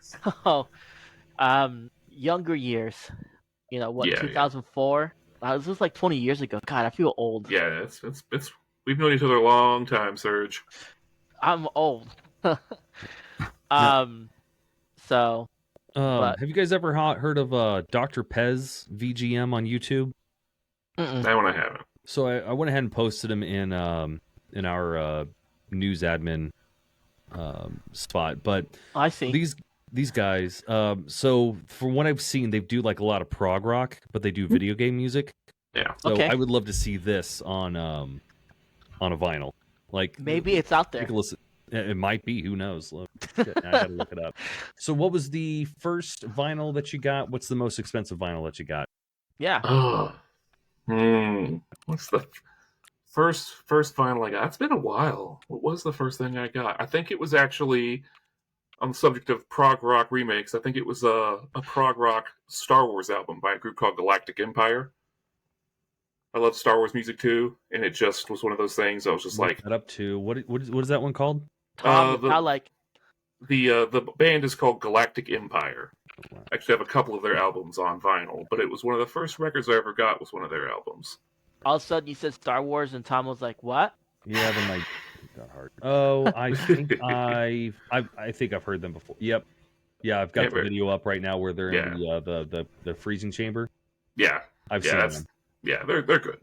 B: So, younger years, you know, 2004. This was like 20 years ago. God, I feel old.
C: Yeah, it's we've known each other a long time, Serge.
B: I'm old. So.
A: Have you guys ever heard of Dr. Pez VGM on YouTube?
C: That one I haven't.
A: So I went ahead and posted him in our news admin spot. But
B: I see
A: these guys. So from what I've seen, they do like a lot of prog rock, but they do video game music.
C: Yeah.
A: So I would love to see this on a vinyl. Like
B: maybe it's out there.
A: Take a listen. It might be. Who knows? Look, I gotta look it up. So, what was the first vinyl that you got? What's the most expensive vinyl that you got?
B: Yeah.
C: What's the first vinyl I got? It's been a while. What was the first thing I got? I think it was actually, on the subject of prog rock remakes, I think it was a prog rock Star Wars album by a group called Galactic Empire. I love Star Wars music too, and it just was one of those things. I was just like,
A: up to what is that one called?
C: The band is called Galactic Empire. I actually have a couple of their albums on vinyl, but it was one of the first records I ever got was one of their albums.
B: All of a sudden you said Star Wars and Tom was like, what?
A: Yeah, then I got hard. Oh, I think I think I've heard them before. Yep. Yeah, I've got the video up right now where they're in the freezing chamber.
C: Yeah,
A: I've seen them.
C: Yeah, they're good.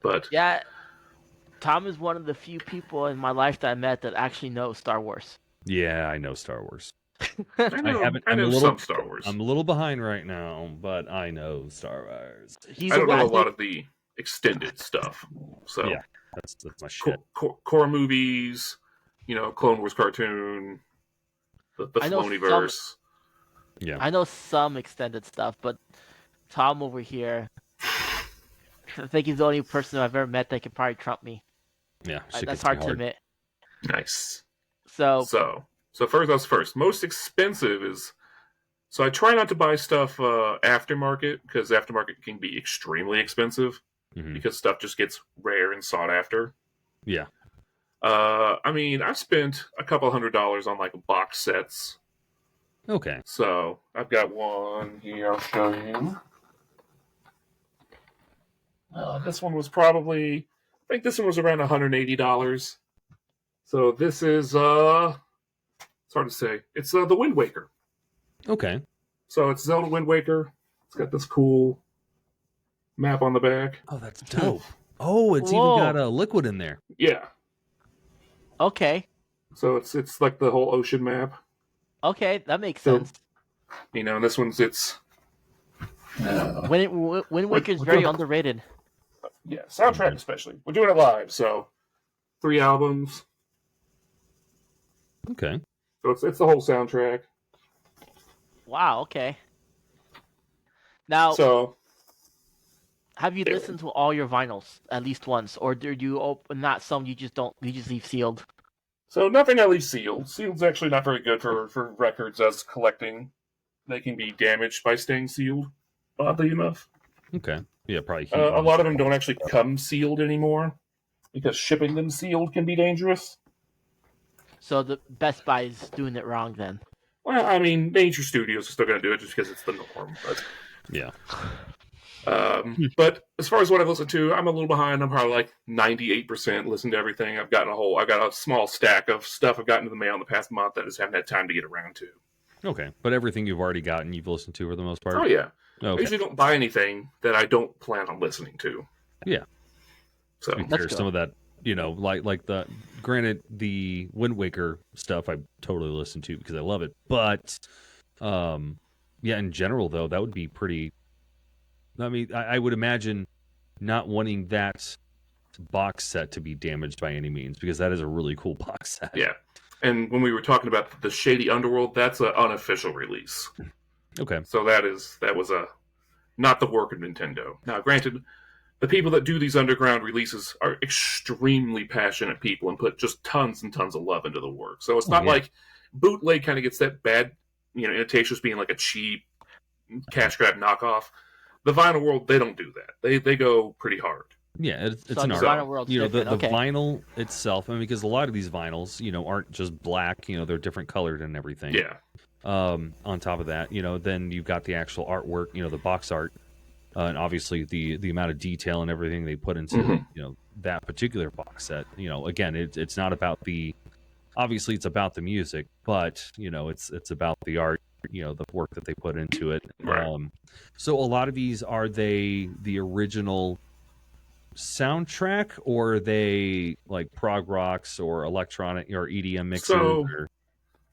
C: But
B: Yeah, Tom is one of the few people in my life that I met that actually knows Star Wars.
A: Yeah, I know Star Wars.
C: I know some Star Wars.
A: I'm a little behind right now, but I know Star Wars.
C: I don't know a lot of the extended stuff. So
A: yeah, that's my shit.
C: Core movies, Clone Wars cartoon, the Filoniverse.
B: Yeah, I know some extended stuff, but Tom over here, I think he's the only person I've ever met that could probably trump me.
A: Yeah,
B: that's hard to admit.
C: Nice.
B: So
C: first. Most expensive is. So I try not to buy stuff aftermarket because aftermarket can be extremely expensive because stuff just gets rare and sought after.
A: Yeah.
C: I mean, I've spent a couple $100 on like box sets.
A: Okay.
C: So I've got one here. I'll show you. This one was probably, I think this one was around $180. So this is, it's hard to say. It's the Wind Waker.
A: Okay.
C: So it's Zelda Wind Waker. It's got this cool map on the back.
A: Oh, that's dope. Oh, it's even got a liquid in there.
C: Yeah.
B: Okay.
C: So it's like the whole ocean map.
B: Okay, that makes sense.
C: And this one's
B: Wind Waker is very underrated.
C: Yeah, soundtrack especially. We're doing it live, so 3 albums.
A: Okay.
C: So it's the whole soundtrack.
B: Wow. Okay. Now, have you listened to all your vinyls at least once, or do you open not some? You just don't. You just leave sealed.
C: So nothing I leave sealed. Sealed's actually not very good for records as collecting. They can be damaged by staying sealed. Oddly enough.
A: Okay. Yeah, probably.
C: A lot of them don't actually come sealed anymore because shipping them sealed can be dangerous.
B: So the Best Buy is doing it wrong then.
C: Well, I mean, major studios are still going to do it just because it's the norm. But
A: yeah.
C: But as far as what I've listened to, I'm a little behind. I'm probably like 98% listened to everything. I've got a small stack of stuff I've gotten in the mail in the past month that I just haven't had time to get around to.
A: Okay, but everything you've already gotten, you've listened to for the most part?
C: Oh, yeah.
A: Okay.
C: I usually don't buy anything that I don't plan on listening to.
A: Yeah.
C: So
A: there's some of that, like granted, the Wind Waker stuff I totally listen to because I love it. But, yeah, in general, though, that would be pretty... I mean, I would imagine not wanting that box set to be damaged by any means because that is a really cool box set.
C: Yeah. And when we were talking about the Shady Underworld, that's an unofficial release.
A: Okay.
C: So that was not the work of Nintendo. Now, granted, the people that do these underground releases are extremely passionate people and put just tons and tons of love into the work. So it's not like bootleg kind of gets that bad, imitation as being like a cheap cash grab knockoff. The Vinyl World, they don't do that. They go pretty hard.
A: Yeah, it's
B: an
A: art.
B: Vinyl World's
A: the
B: okay.
A: vinyl itself, I mean, because a lot of these vinyls, aren't just black. They're different colored and everything.
C: Yeah.
A: On top of that, then you've got the actual artwork, the box art, and obviously the amount of detail and everything they put into that particular box set. Again, it's not about obviously it's about the music, but it's about the art. The work that they put into it.
C: Right.
A: So a lot of these, are they the original soundtrack, or are they like prog rocks or electronic or EDM mixes?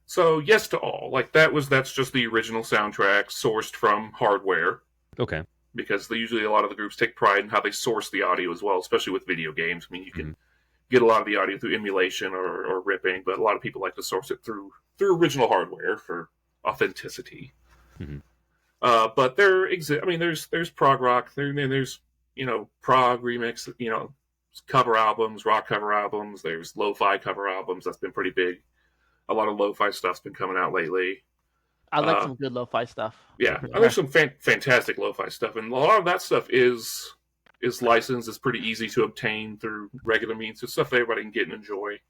C: So yes to all. Like that's just the original soundtrack sourced from hardware.
A: Okay. Because
C: usually a lot of the groups take pride in how they source the audio as well, especially with video games. I mean, you can get a lot of the audio through emulation or ripping, but a lot of people like to source it through original hardware for authenticity. But there's prog rock, there's prog remix, cover albums, rock cover albums, there's lo-fi cover albums. That's been pretty big. A lot of lo-fi stuff's been coming out lately.
B: I like some good lo-fi stuff.
C: Yeah, there's some fantastic lo-fi stuff, and a lot of that stuff is licensed. It's pretty easy to obtain through regular means. It's stuff that everybody can get and enjoy.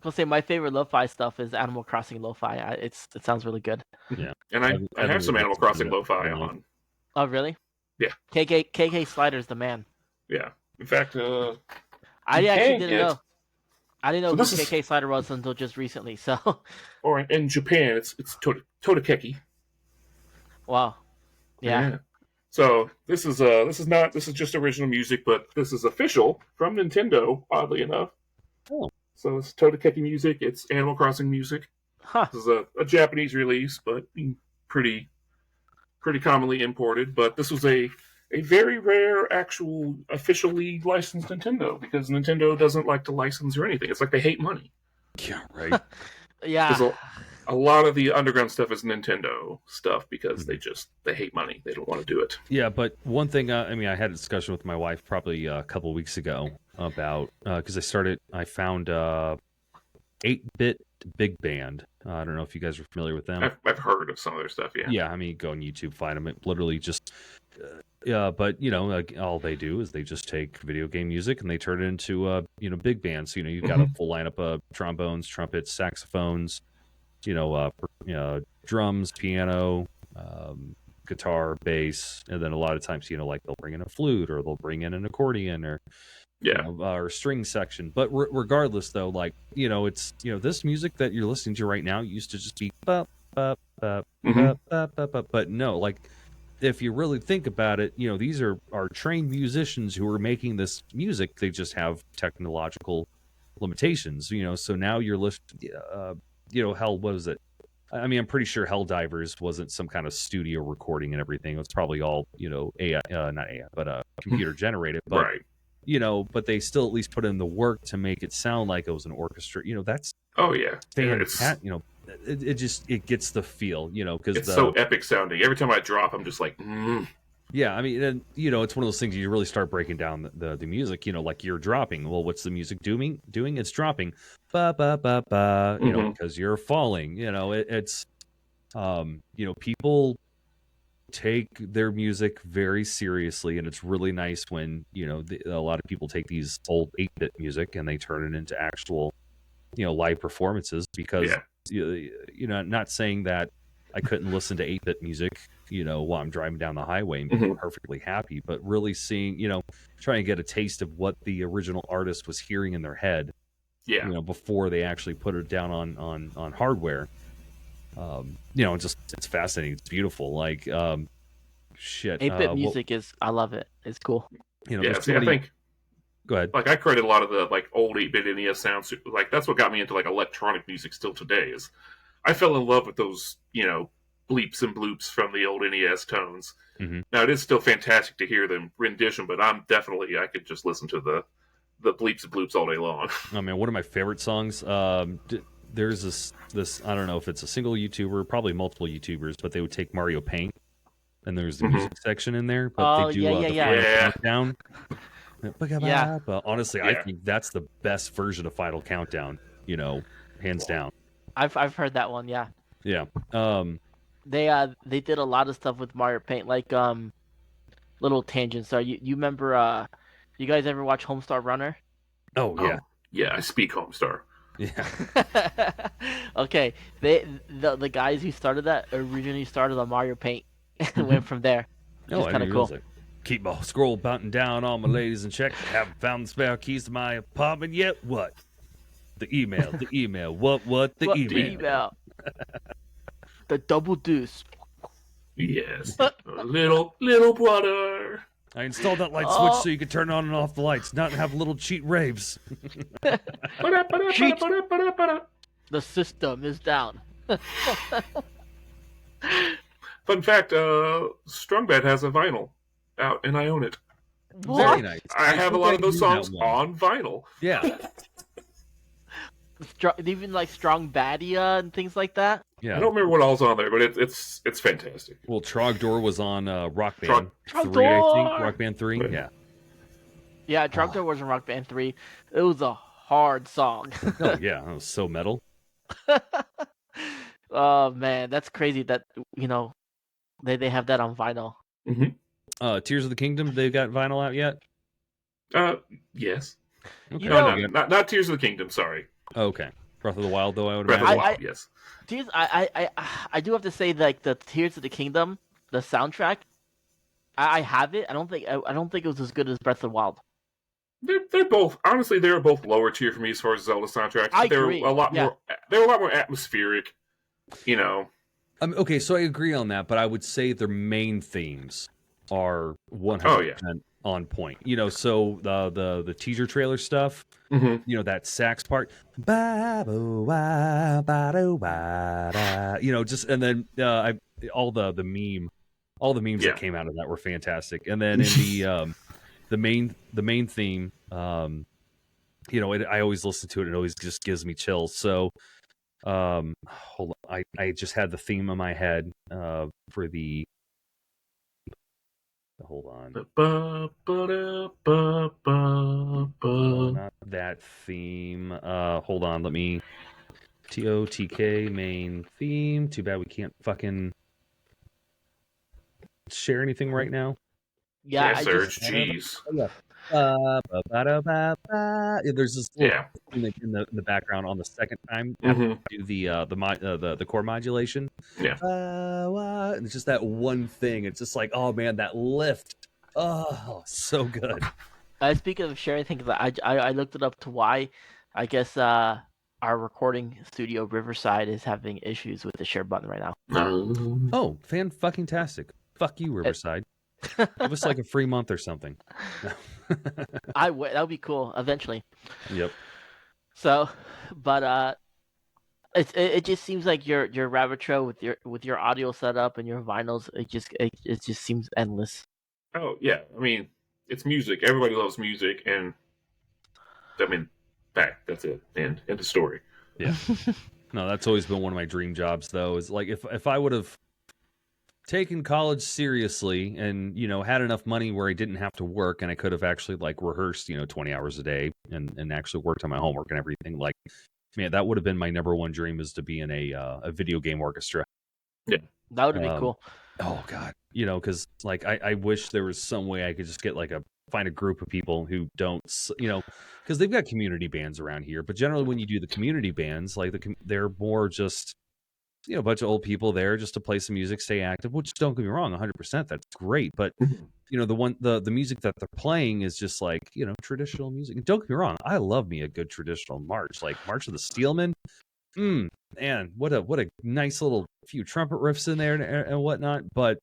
B: I'll say my favorite lo-fi stuff is Animal Crossing lo-fi. It sounds really good.
C: Yeah, and I have some Animal Crossing lo-fi on.
B: Oh, really?
C: Yeah.
B: KK Slider's the man.
C: Yeah. In fact,
B: I actually didn't know. I didn't know who KK Slider was until just recently. So.
C: Or in Japan, it's Todekeki.
B: Wow. Yeah.
C: So this is just original music, but this is official from Nintendo. Oddly enough.
A: Oh.
C: So it's Todekeki music. It's Animal Crossing music.
B: Huh.
C: This is a Japanese release, but pretty commonly imported. But this was a very rare actual officially licensed Nintendo, because Nintendo doesn't like to license or anything. It's like they hate money.
A: Yeah, right.
B: Yeah.
C: A lot of the underground stuff is Nintendo stuff because they hate money. They don't want to do it.
A: Yeah, but one thing, I had a discussion with my wife probably a couple weeks ago about, because I found 8-Bit Big Band. I don't know if you guys are familiar with them.
C: I've heard of some of their stuff, yeah.
A: Yeah, go on YouTube, find them. It literally just, but all they do is they just take video game music and they turn it into, big bands. So, you've got a full lineup of trombones, trumpets, saxophones, drums, piano, guitar, bass, and then a lot of times, like they'll bring in a flute or they'll bring in an accordion or or string section. But regardless, though, it's this music that you're listening to right now used to just be but no, if you really think about it, these are trained musicians who are making this music. They just have technological limitations, so now you're listening. Hell, what is it? I'm pretty sure Helldivers wasn't some kind of studio recording and everything. It was probably all, AI, not AI, but computer generated. But,
C: right.
A: But they still at least put in the work to make it sound like it was an orchestra. That's fantastic. It gets the feel, because
C: it's so epic sounding. Every time I drop, I'm just like,
A: Yeah, and it's one of those things you really start breaking down the music. Like you're dropping. Well, what's the music doing? It's dropping, ba ba ba ba. Because you're falling. It's, people take their music very seriously, and it's really nice when a lot of people take these old 8-bit music and they turn it into actual, live performances. Because not saying that I couldn't listen to 8-bit music, while I'm driving down the highway and be perfectly happy, but really seeing, trying to get a taste of what the original artist was hearing in their head, before they actually put it down on hardware. It's fascinating. It's beautiful. Shit.
B: 8-bit music I love it. It's cool.
C: I think.
A: Go ahead.
C: I credit a lot of the old 8-bit NES sounds. That's what got me into electronic music still today. Is I fell in love with those bleeps and bloops from the old NES tones. Now it is still fantastic to hear them rendition, but I could just listen to the bleeps and bloops all day long.
A: Oh man, one of my favorite songs. There's this I don't know if it's a single YouTuber, probably multiple YouTubers, but they would take Mario Paint, and there's the music section in there, but they do the Final Countdown.
B: Yeah.
A: But honestly, I think that's the best version of Final Countdown. Hands down.
B: I've heard that one. Yeah.
A: Yeah.
B: They did a lot of stuff with Mario Paint, little tangents. So you remember? You guys ever watch Homestar Runner?
A: Oh yeah.
C: Yeah, I speak Homestar.
A: Yeah.
B: Okay. The guys who started that originally started on Mario Paint and went from there.
A: Oh,
B: kind of cool.
A: Keep my scroll button down, all my ladies in check. Haven't found the spare keys to my apartment yet. What? The email. What? The email.
B: The double deuce.
C: Yes. little brother.
A: I installed that light switch so you could turn on and off the lights, not have little cheat raves.
B: Cheat. The system is down.
C: Fun fact, Strongbad has a vinyl out, and I own it.
B: What?
A: Very nice.
C: I have a lot of those songs on vinyl.
A: Yeah.
B: Even Strong Badia and things like that.
A: Yeah.
C: I don't remember what all's on there, but it's fantastic.
A: Well, Trogdor was on Rock Band 3,
B: Trogdor!
A: I think. Rock Band 3,
C: Right.
A: yeah.
B: Yeah, Trogdor was in Rock Band 3. It was a hard song.
A: Oh, yeah. It was so metal.
B: Oh, man. That's crazy that, they have that on vinyl.
A: Tears of the Kingdom, they've got vinyl out yet?
C: Yes.
A: Okay.
C: No, not Tears of the Kingdom, sorry.
A: Okay. Breath of the Wild, though, I would
C: Breath
A: imagine.
C: of the Wild, yes.
B: Tears, I do have to say, the Tears of the Kingdom, the soundtrack, I have it. I don't think it was as good as Breath of the Wild.
C: They're both, honestly, they're both lower tier for me as far as Zelda soundtracks.
B: I agree.
C: They're a lot more atmospheric,
A: Okay, so I agree on that, but I would say their main themes are 100% on point. You know, so the teaser trailer stuff, you know, that sax part, you know, just and then all the memes that came out of that were fantastic. And then in the main theme, you know, I always listen to it. It always just gives me chills. So hold on, I just had the theme in my head for the hold on, not that theme. Hold on, let me TOTK main theme. Too bad we can't fucking share anything right now.
B: Yeah, I
C: Serge, jeez.
A: There's this little thing in the background on the second time after you do the chord modulation.
C: Yeah.
A: And it's just that one thing. It's just like, oh man, that lift. Oh, so good.
B: Speaking of sharing things, I looked it up to why. I guess our recording studio Riverside is having issues with the share button right now.
A: Oh, fan-fucking-tastic. Fuck you, Riverside. Give us like a free month or something.
B: That would be cool eventually.
A: Yep.
B: So, but it just seems like your rabbit trail with your audio setup and your vinyls. It just seems endless.
C: Oh yeah, I mean it's music. Everybody loves music, and I mean that's it. And end of story.
A: Yeah. No, that's always been one of my dream jobs, though. Is like if I would have taken college seriously and, you know, had enough money where I didn't have to work and I could have actually like rehearsed, you know, 20 hours a day and actually worked on my homework and everything, like, man, that would have been my number one dream, is to be in a video game orchestra.
C: Yeah.
B: That would have been cool.
A: Oh God. You know, because like I wish there was some way I could just get like find a group of people who don't, you know, because they've got community bands around here, but generally when you do the community bands, like they're more just, you know, a bunch of old people there just to play some music, stay active, which, don't get me wrong, 100%, that's great. But, you know, the music that they're playing is just like, you know, traditional music. And don't get me wrong, I love me a good traditional march, like March of the Steelmen. Man, what a nice little few trumpet riffs in there and whatnot. But,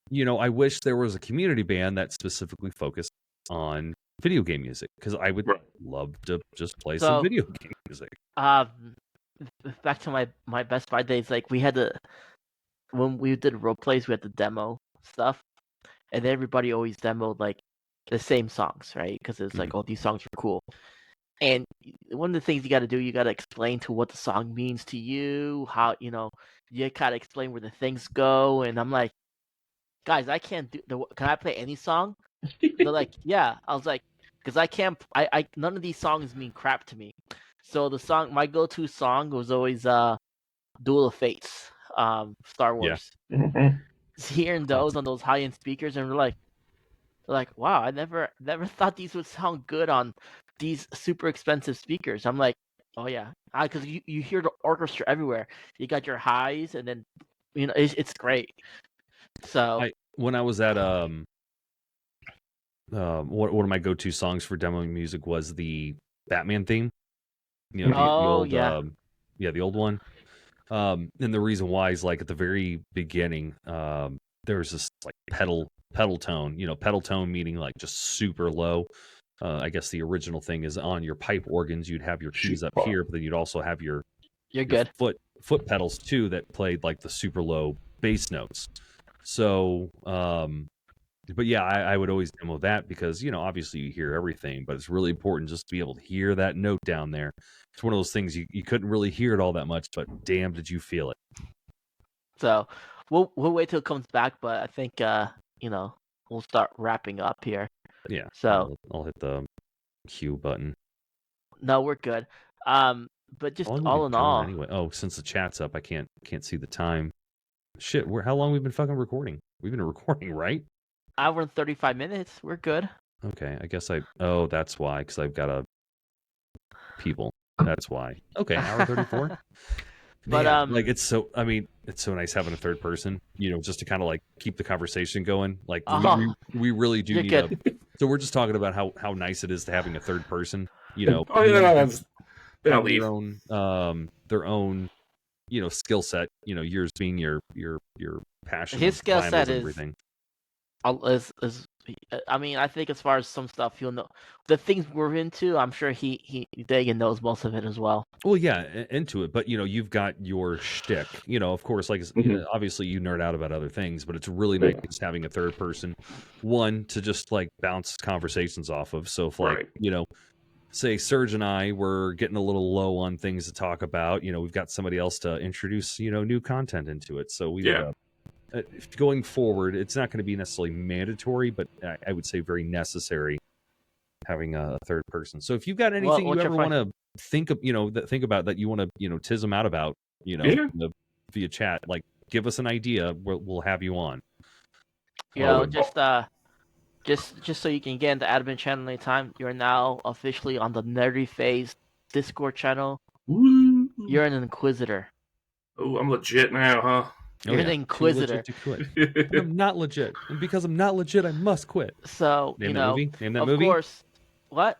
A: you know, I wish there was a community band that specifically focused on video game music, because I would love to just play some video game music.
B: Back to my Best Buy days, like we had when we did role plays, we had to demo stuff, and everybody always demoed like the same songs, right? Because it's like, oh, these songs are cool. And one of the things you got to do, you got to explain to what the song means to you, how, you know, you gotta explain where the things go. And I'm like, guys, I can't can I play any song? They're like, yeah. I was like, because I can't. I none of these songs mean crap to me. So my go-to song was always Duel of Fates, Star Wars.
A: Yeah.
B: Hearing those on those high-end speakers, and they're like, wow, I never thought these would sound good on these super expensive speakers. I'm like, oh yeah, because you hear the orchestra everywhere. You got your highs, and then, you know, it's great. So
A: when I was at one of my go-to songs for demoing music was the Batman theme. You know, the old one. And the reason why is, like, at the very beginning, there's this like pedal tone. You know, pedal tone meaning like just super low. I guess the original thing is on your pipe organs, you'd have your keys up here, but then you'd also have your foot pedals too that played like the super low bass notes. So, but yeah, I would always demo that because, you know, obviously you hear everything, but it's really important just to be able to hear that note down there. It's one of those things you couldn't really hear it all that much, but damn, did you feel it.
B: So we'll wait till it comes back, but I think, you know, we'll start wrapping up here.
A: Yeah.
B: So
A: I'll hit the Q button.
B: No, we're good. But just all in all,
A: anyway. Oh, since the chat's up, I can't see the time. Shit, how long we've been fucking recording? We've been recording, right?
B: Hour and 35 minutes. We're good.
A: Okay, I guess that's why, because I've got people. That's why. Okay, hour 34.
B: But
A: like, it's so nice having a third person, you know, just to kind of like keep the conversation going. Like, we really do need so we're just talking about how nice it is to having a third person, you know.
C: Their own
A: skill set. Yours being your passion.
B: His
A: of
B: skill
A: vinyls
B: set
A: and
B: is
A: everything.
B: I mean, I think as far as some stuff, he'll know the things we're into. I'm sure Dagan knows most of it as well.
A: Well, yeah, into it, but you've got your shtick. Of course, like obviously you nerd out about other things, but it's really nice having a third person, one to just like bounce conversations off of. So if like say Serge and I were getting a little low on things to talk about, we've got somebody else to introduce new content into it. So we would. Going forward, it's not going to be necessarily mandatory, but I would say very necessary having a third person. So if you've got anything you ever want to think of, think about that you want to, tiz them out about, via chat, like give us an idea, we'll have you on.
B: Just so you can get into admin channel anytime, you're now officially on the Nerdy Phase Discord channel.
C: Woo.
B: You're an Inquisitor.
C: Oh, I'm legit now, huh?
B: You're an Inquisitor.
A: Too legit to quit. I'm not legit, and because I'm not legit, I must quit.
B: So
A: name that movie. Name that
B: of
A: movie.
B: Of course. What?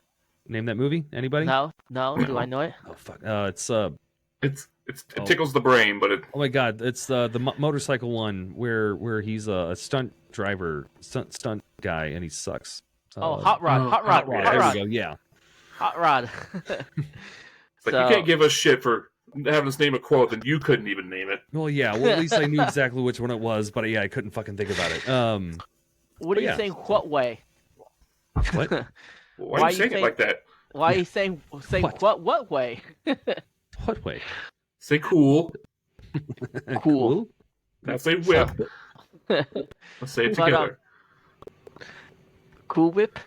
A: Name that movie. Anybody?
B: No. Do I know it?
A: Oh fuck.
C: It tickles the brain, but it.
A: Oh my god! It's the motorcycle one where he's a stunt driver, stunt guy, and he sucks.
B: Hot Rod.
A: There we go. Yeah.
B: Hot Rod.
C: It's like you can't give us shit for having us name a quote, and you couldn't even name it.
A: Well, yeah. Well, at least I knew exactly which one it was, but yeah, I couldn't fucking think about it.
B: What are you saying? What way?
A: What?
C: Why are you saying it like that?
B: Why are you saying what way?
A: What way?
C: Say cool.
B: Cool.
C: Now say whip. Let's say it together.
B: Cool whip.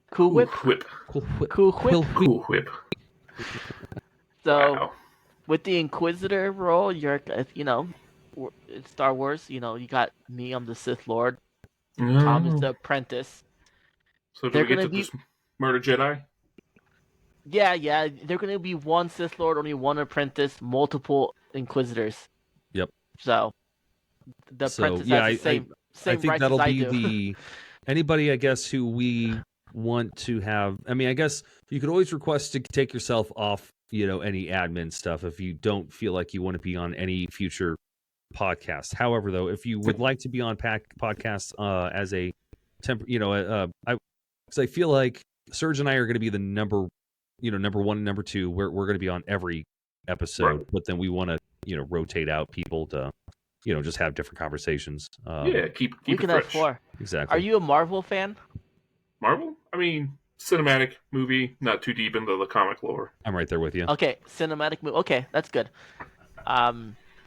B: Cool whip.
C: Whip.
A: Cool whip.
B: Cool whip.
C: Cool whip.
B: So, with the Inquisitor role, you're in Star Wars. You got me. I'm the Sith Lord. Tom is the apprentice.
C: So do we get to this Murder Jedi?
B: Yeah. They're going to be one Sith Lord, only one apprentice, multiple Inquisitors.
A: Yep.
B: So the apprentice has the same
A: I think
B: rights
A: that'll
B: as I
A: be
B: do.
A: anybody, I guess, who we want to have. I mean, I guess you could always request to take yourself off, any admin stuff if you don't feel like you want to be on any future podcast. However, though, if you would like to be on podcasts as a because I feel like Serge and I are going to be the number one and number two. We're going to be on every episode, but then we want to rotate out people to just have different conversations.
C: Keep
B: we
C: it
B: can
C: fresh.
B: have 4.
A: Exactly.
B: Are you a Marvel fan?
C: Marvel? I mean, cinematic movie, not too deep into the comic lore.
A: I'm right there with you.
B: Okay, cinematic movie. Okay, that's good.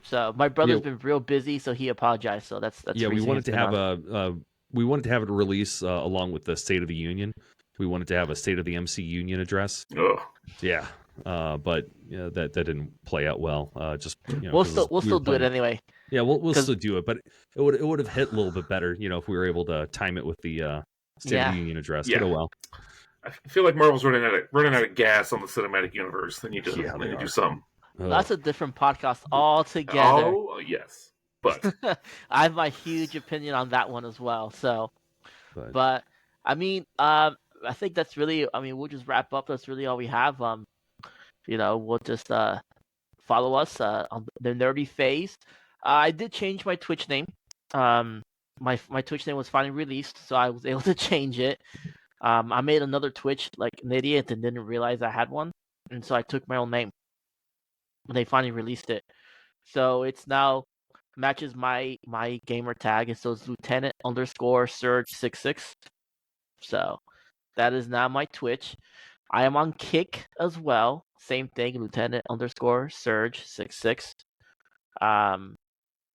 B: So my brother's been real busy, so he apologized. So that's
A: we wanted to have we wanted to have it release along with the State of the Union. We wanted to have a State of the MC Union address.
C: Oh.
A: Yeah. But that didn't play out well.
B: We'll still do it anyway.
A: Yeah, we'll still do it, but it would have hit a little bit better, if we were able to time it with the State of the Union address.
C: Yeah.
A: But oh well.
C: I feel like Marvel's running out of gas on the cinematic universe. They need to do something.
B: That's a different podcast altogether.
C: Oh yes, but
B: I have my huge opinion on that one as well. So, but I mean, I think that's really. I mean, we'll just wrap up. That's really all we have. We'll just follow us on the Nerdy Phase. I did change my Twitch name. My Twitch name was finally released, so I was able to change it. I made another Twitch like an idiot and didn't realize I had one, and so I took my own name. When they finally released it, so it's now matches my gamer tag, and so it's Lieutenant_Surge66. So that is now my Twitch. I am on Kick as well. Same thing, Lieutenant_Surge66. I'm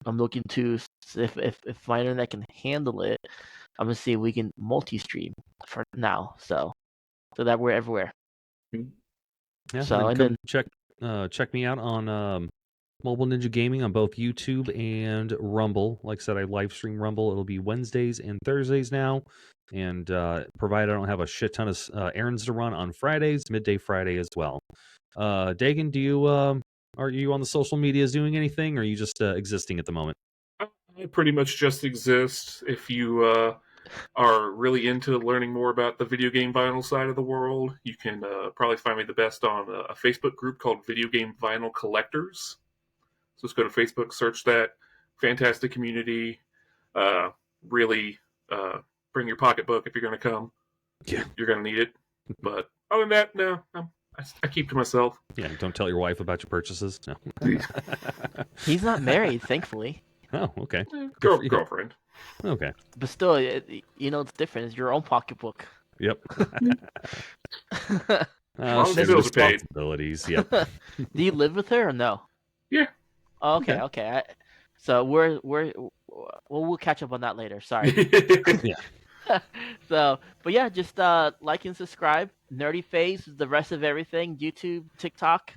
B: looking to if my internet can handle it. I'm gonna see if we can multi-stream for now, so that we're everywhere.
A: Yeah.
B: So
A: and then check me out on Mobile Ninja Gaming on both YouTube and Rumble. Like I said, I live stream Rumble. It'll be Wednesdays and Thursdays now, and provided I don't have a shit ton of errands to run on Fridays, midday Friday as well. Dagan, are you on the social medias doing anything, or are you just existing at the moment?
C: I pretty much just exist. If you are really into learning more about the video game vinyl side of the world, you can probably find me the best on a Facebook group called Video Game Vinyl Collectors. So just go to Facebook, search that. Fantastic community. Really bring your pocketbook if you're going to come.
A: Yeah.
C: You're going to need it. But other than that, no. I keep to myself.
A: Yeah, don't tell your wife about your purchases. No.
B: He's not married, thankfully.
A: Oh, okay.
C: Girlfriend.
A: Okay.
B: But still, it's different. It's your own pocketbook.
A: Yep.
C: All the bills are paid.
A: Responsibilities. Yep.
B: Do you live with her or no?
C: Yeah.
B: Oh, okay. So we'll catch up on that later. Sorry. So, but yeah, just like and subscribe. Nerdy Phase, the rest of everything. YouTube, TikTok.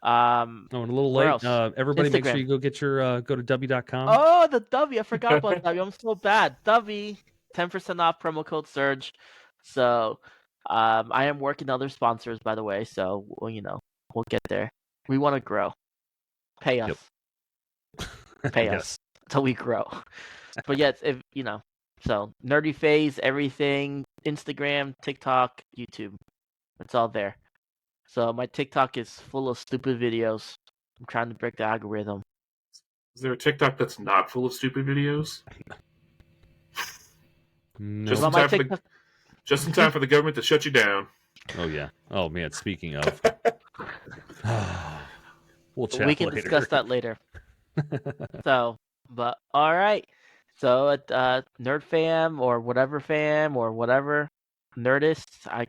A: And a little
B: where
A: late.
B: else?
A: Everybody, make sure
B: Instagram.
A: you go get your go to w.com.
B: Oh, the W. I forgot about W. I'm so bad. W, 10% off, promo code Surge. So, I am working other sponsors, by the way. So, we'll get there. We want to grow. Pay us. Pay
A: Yes.
B: us until we grow. But yes, so Nerdy Phase, everything, Instagram, TikTok, YouTube. It's all there. So my TikTok is full of stupid videos. I'm trying to break the algorithm.
C: Is there a TikTok that's not full of stupid videos?
A: No.
C: Just in time for the government to shut you down.
A: Oh yeah. Oh man. Speaking of, we'll chat.
B: We can
A: later.
B: discuss that later. So, but all right. So at Nerd Fam or whatever fam or whatever Nerdist, I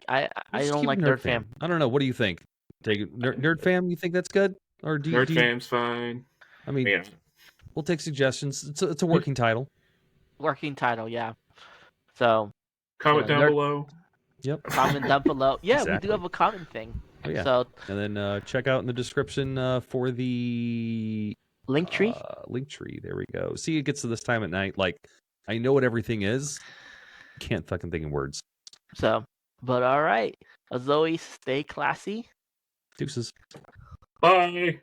A: Just
B: don't
A: keep
B: like
A: it
B: Nerd Fam.
A: I don't know. What do you think? Take it, Nerd Fam. You think that's good? Or do you?
C: Nerd Fam's fine.
A: I mean,
C: Yeah.
A: we'll take suggestions. It's a working title.
B: Working title, yeah. So
C: Comment down below.
A: Yep.
B: comment down below. Yeah,
A: Exactly.
B: we do have a comment thing.
A: Oh, yeah.
B: So
A: And then check out in the description for the
B: Linktree.
A: Linktree. There we go. See, it gets to this time at night. Like, I know what everything is. Can't fucking think in words.
B: So, but all right. As always, stay classy.
A: Deuces.
C: Bye.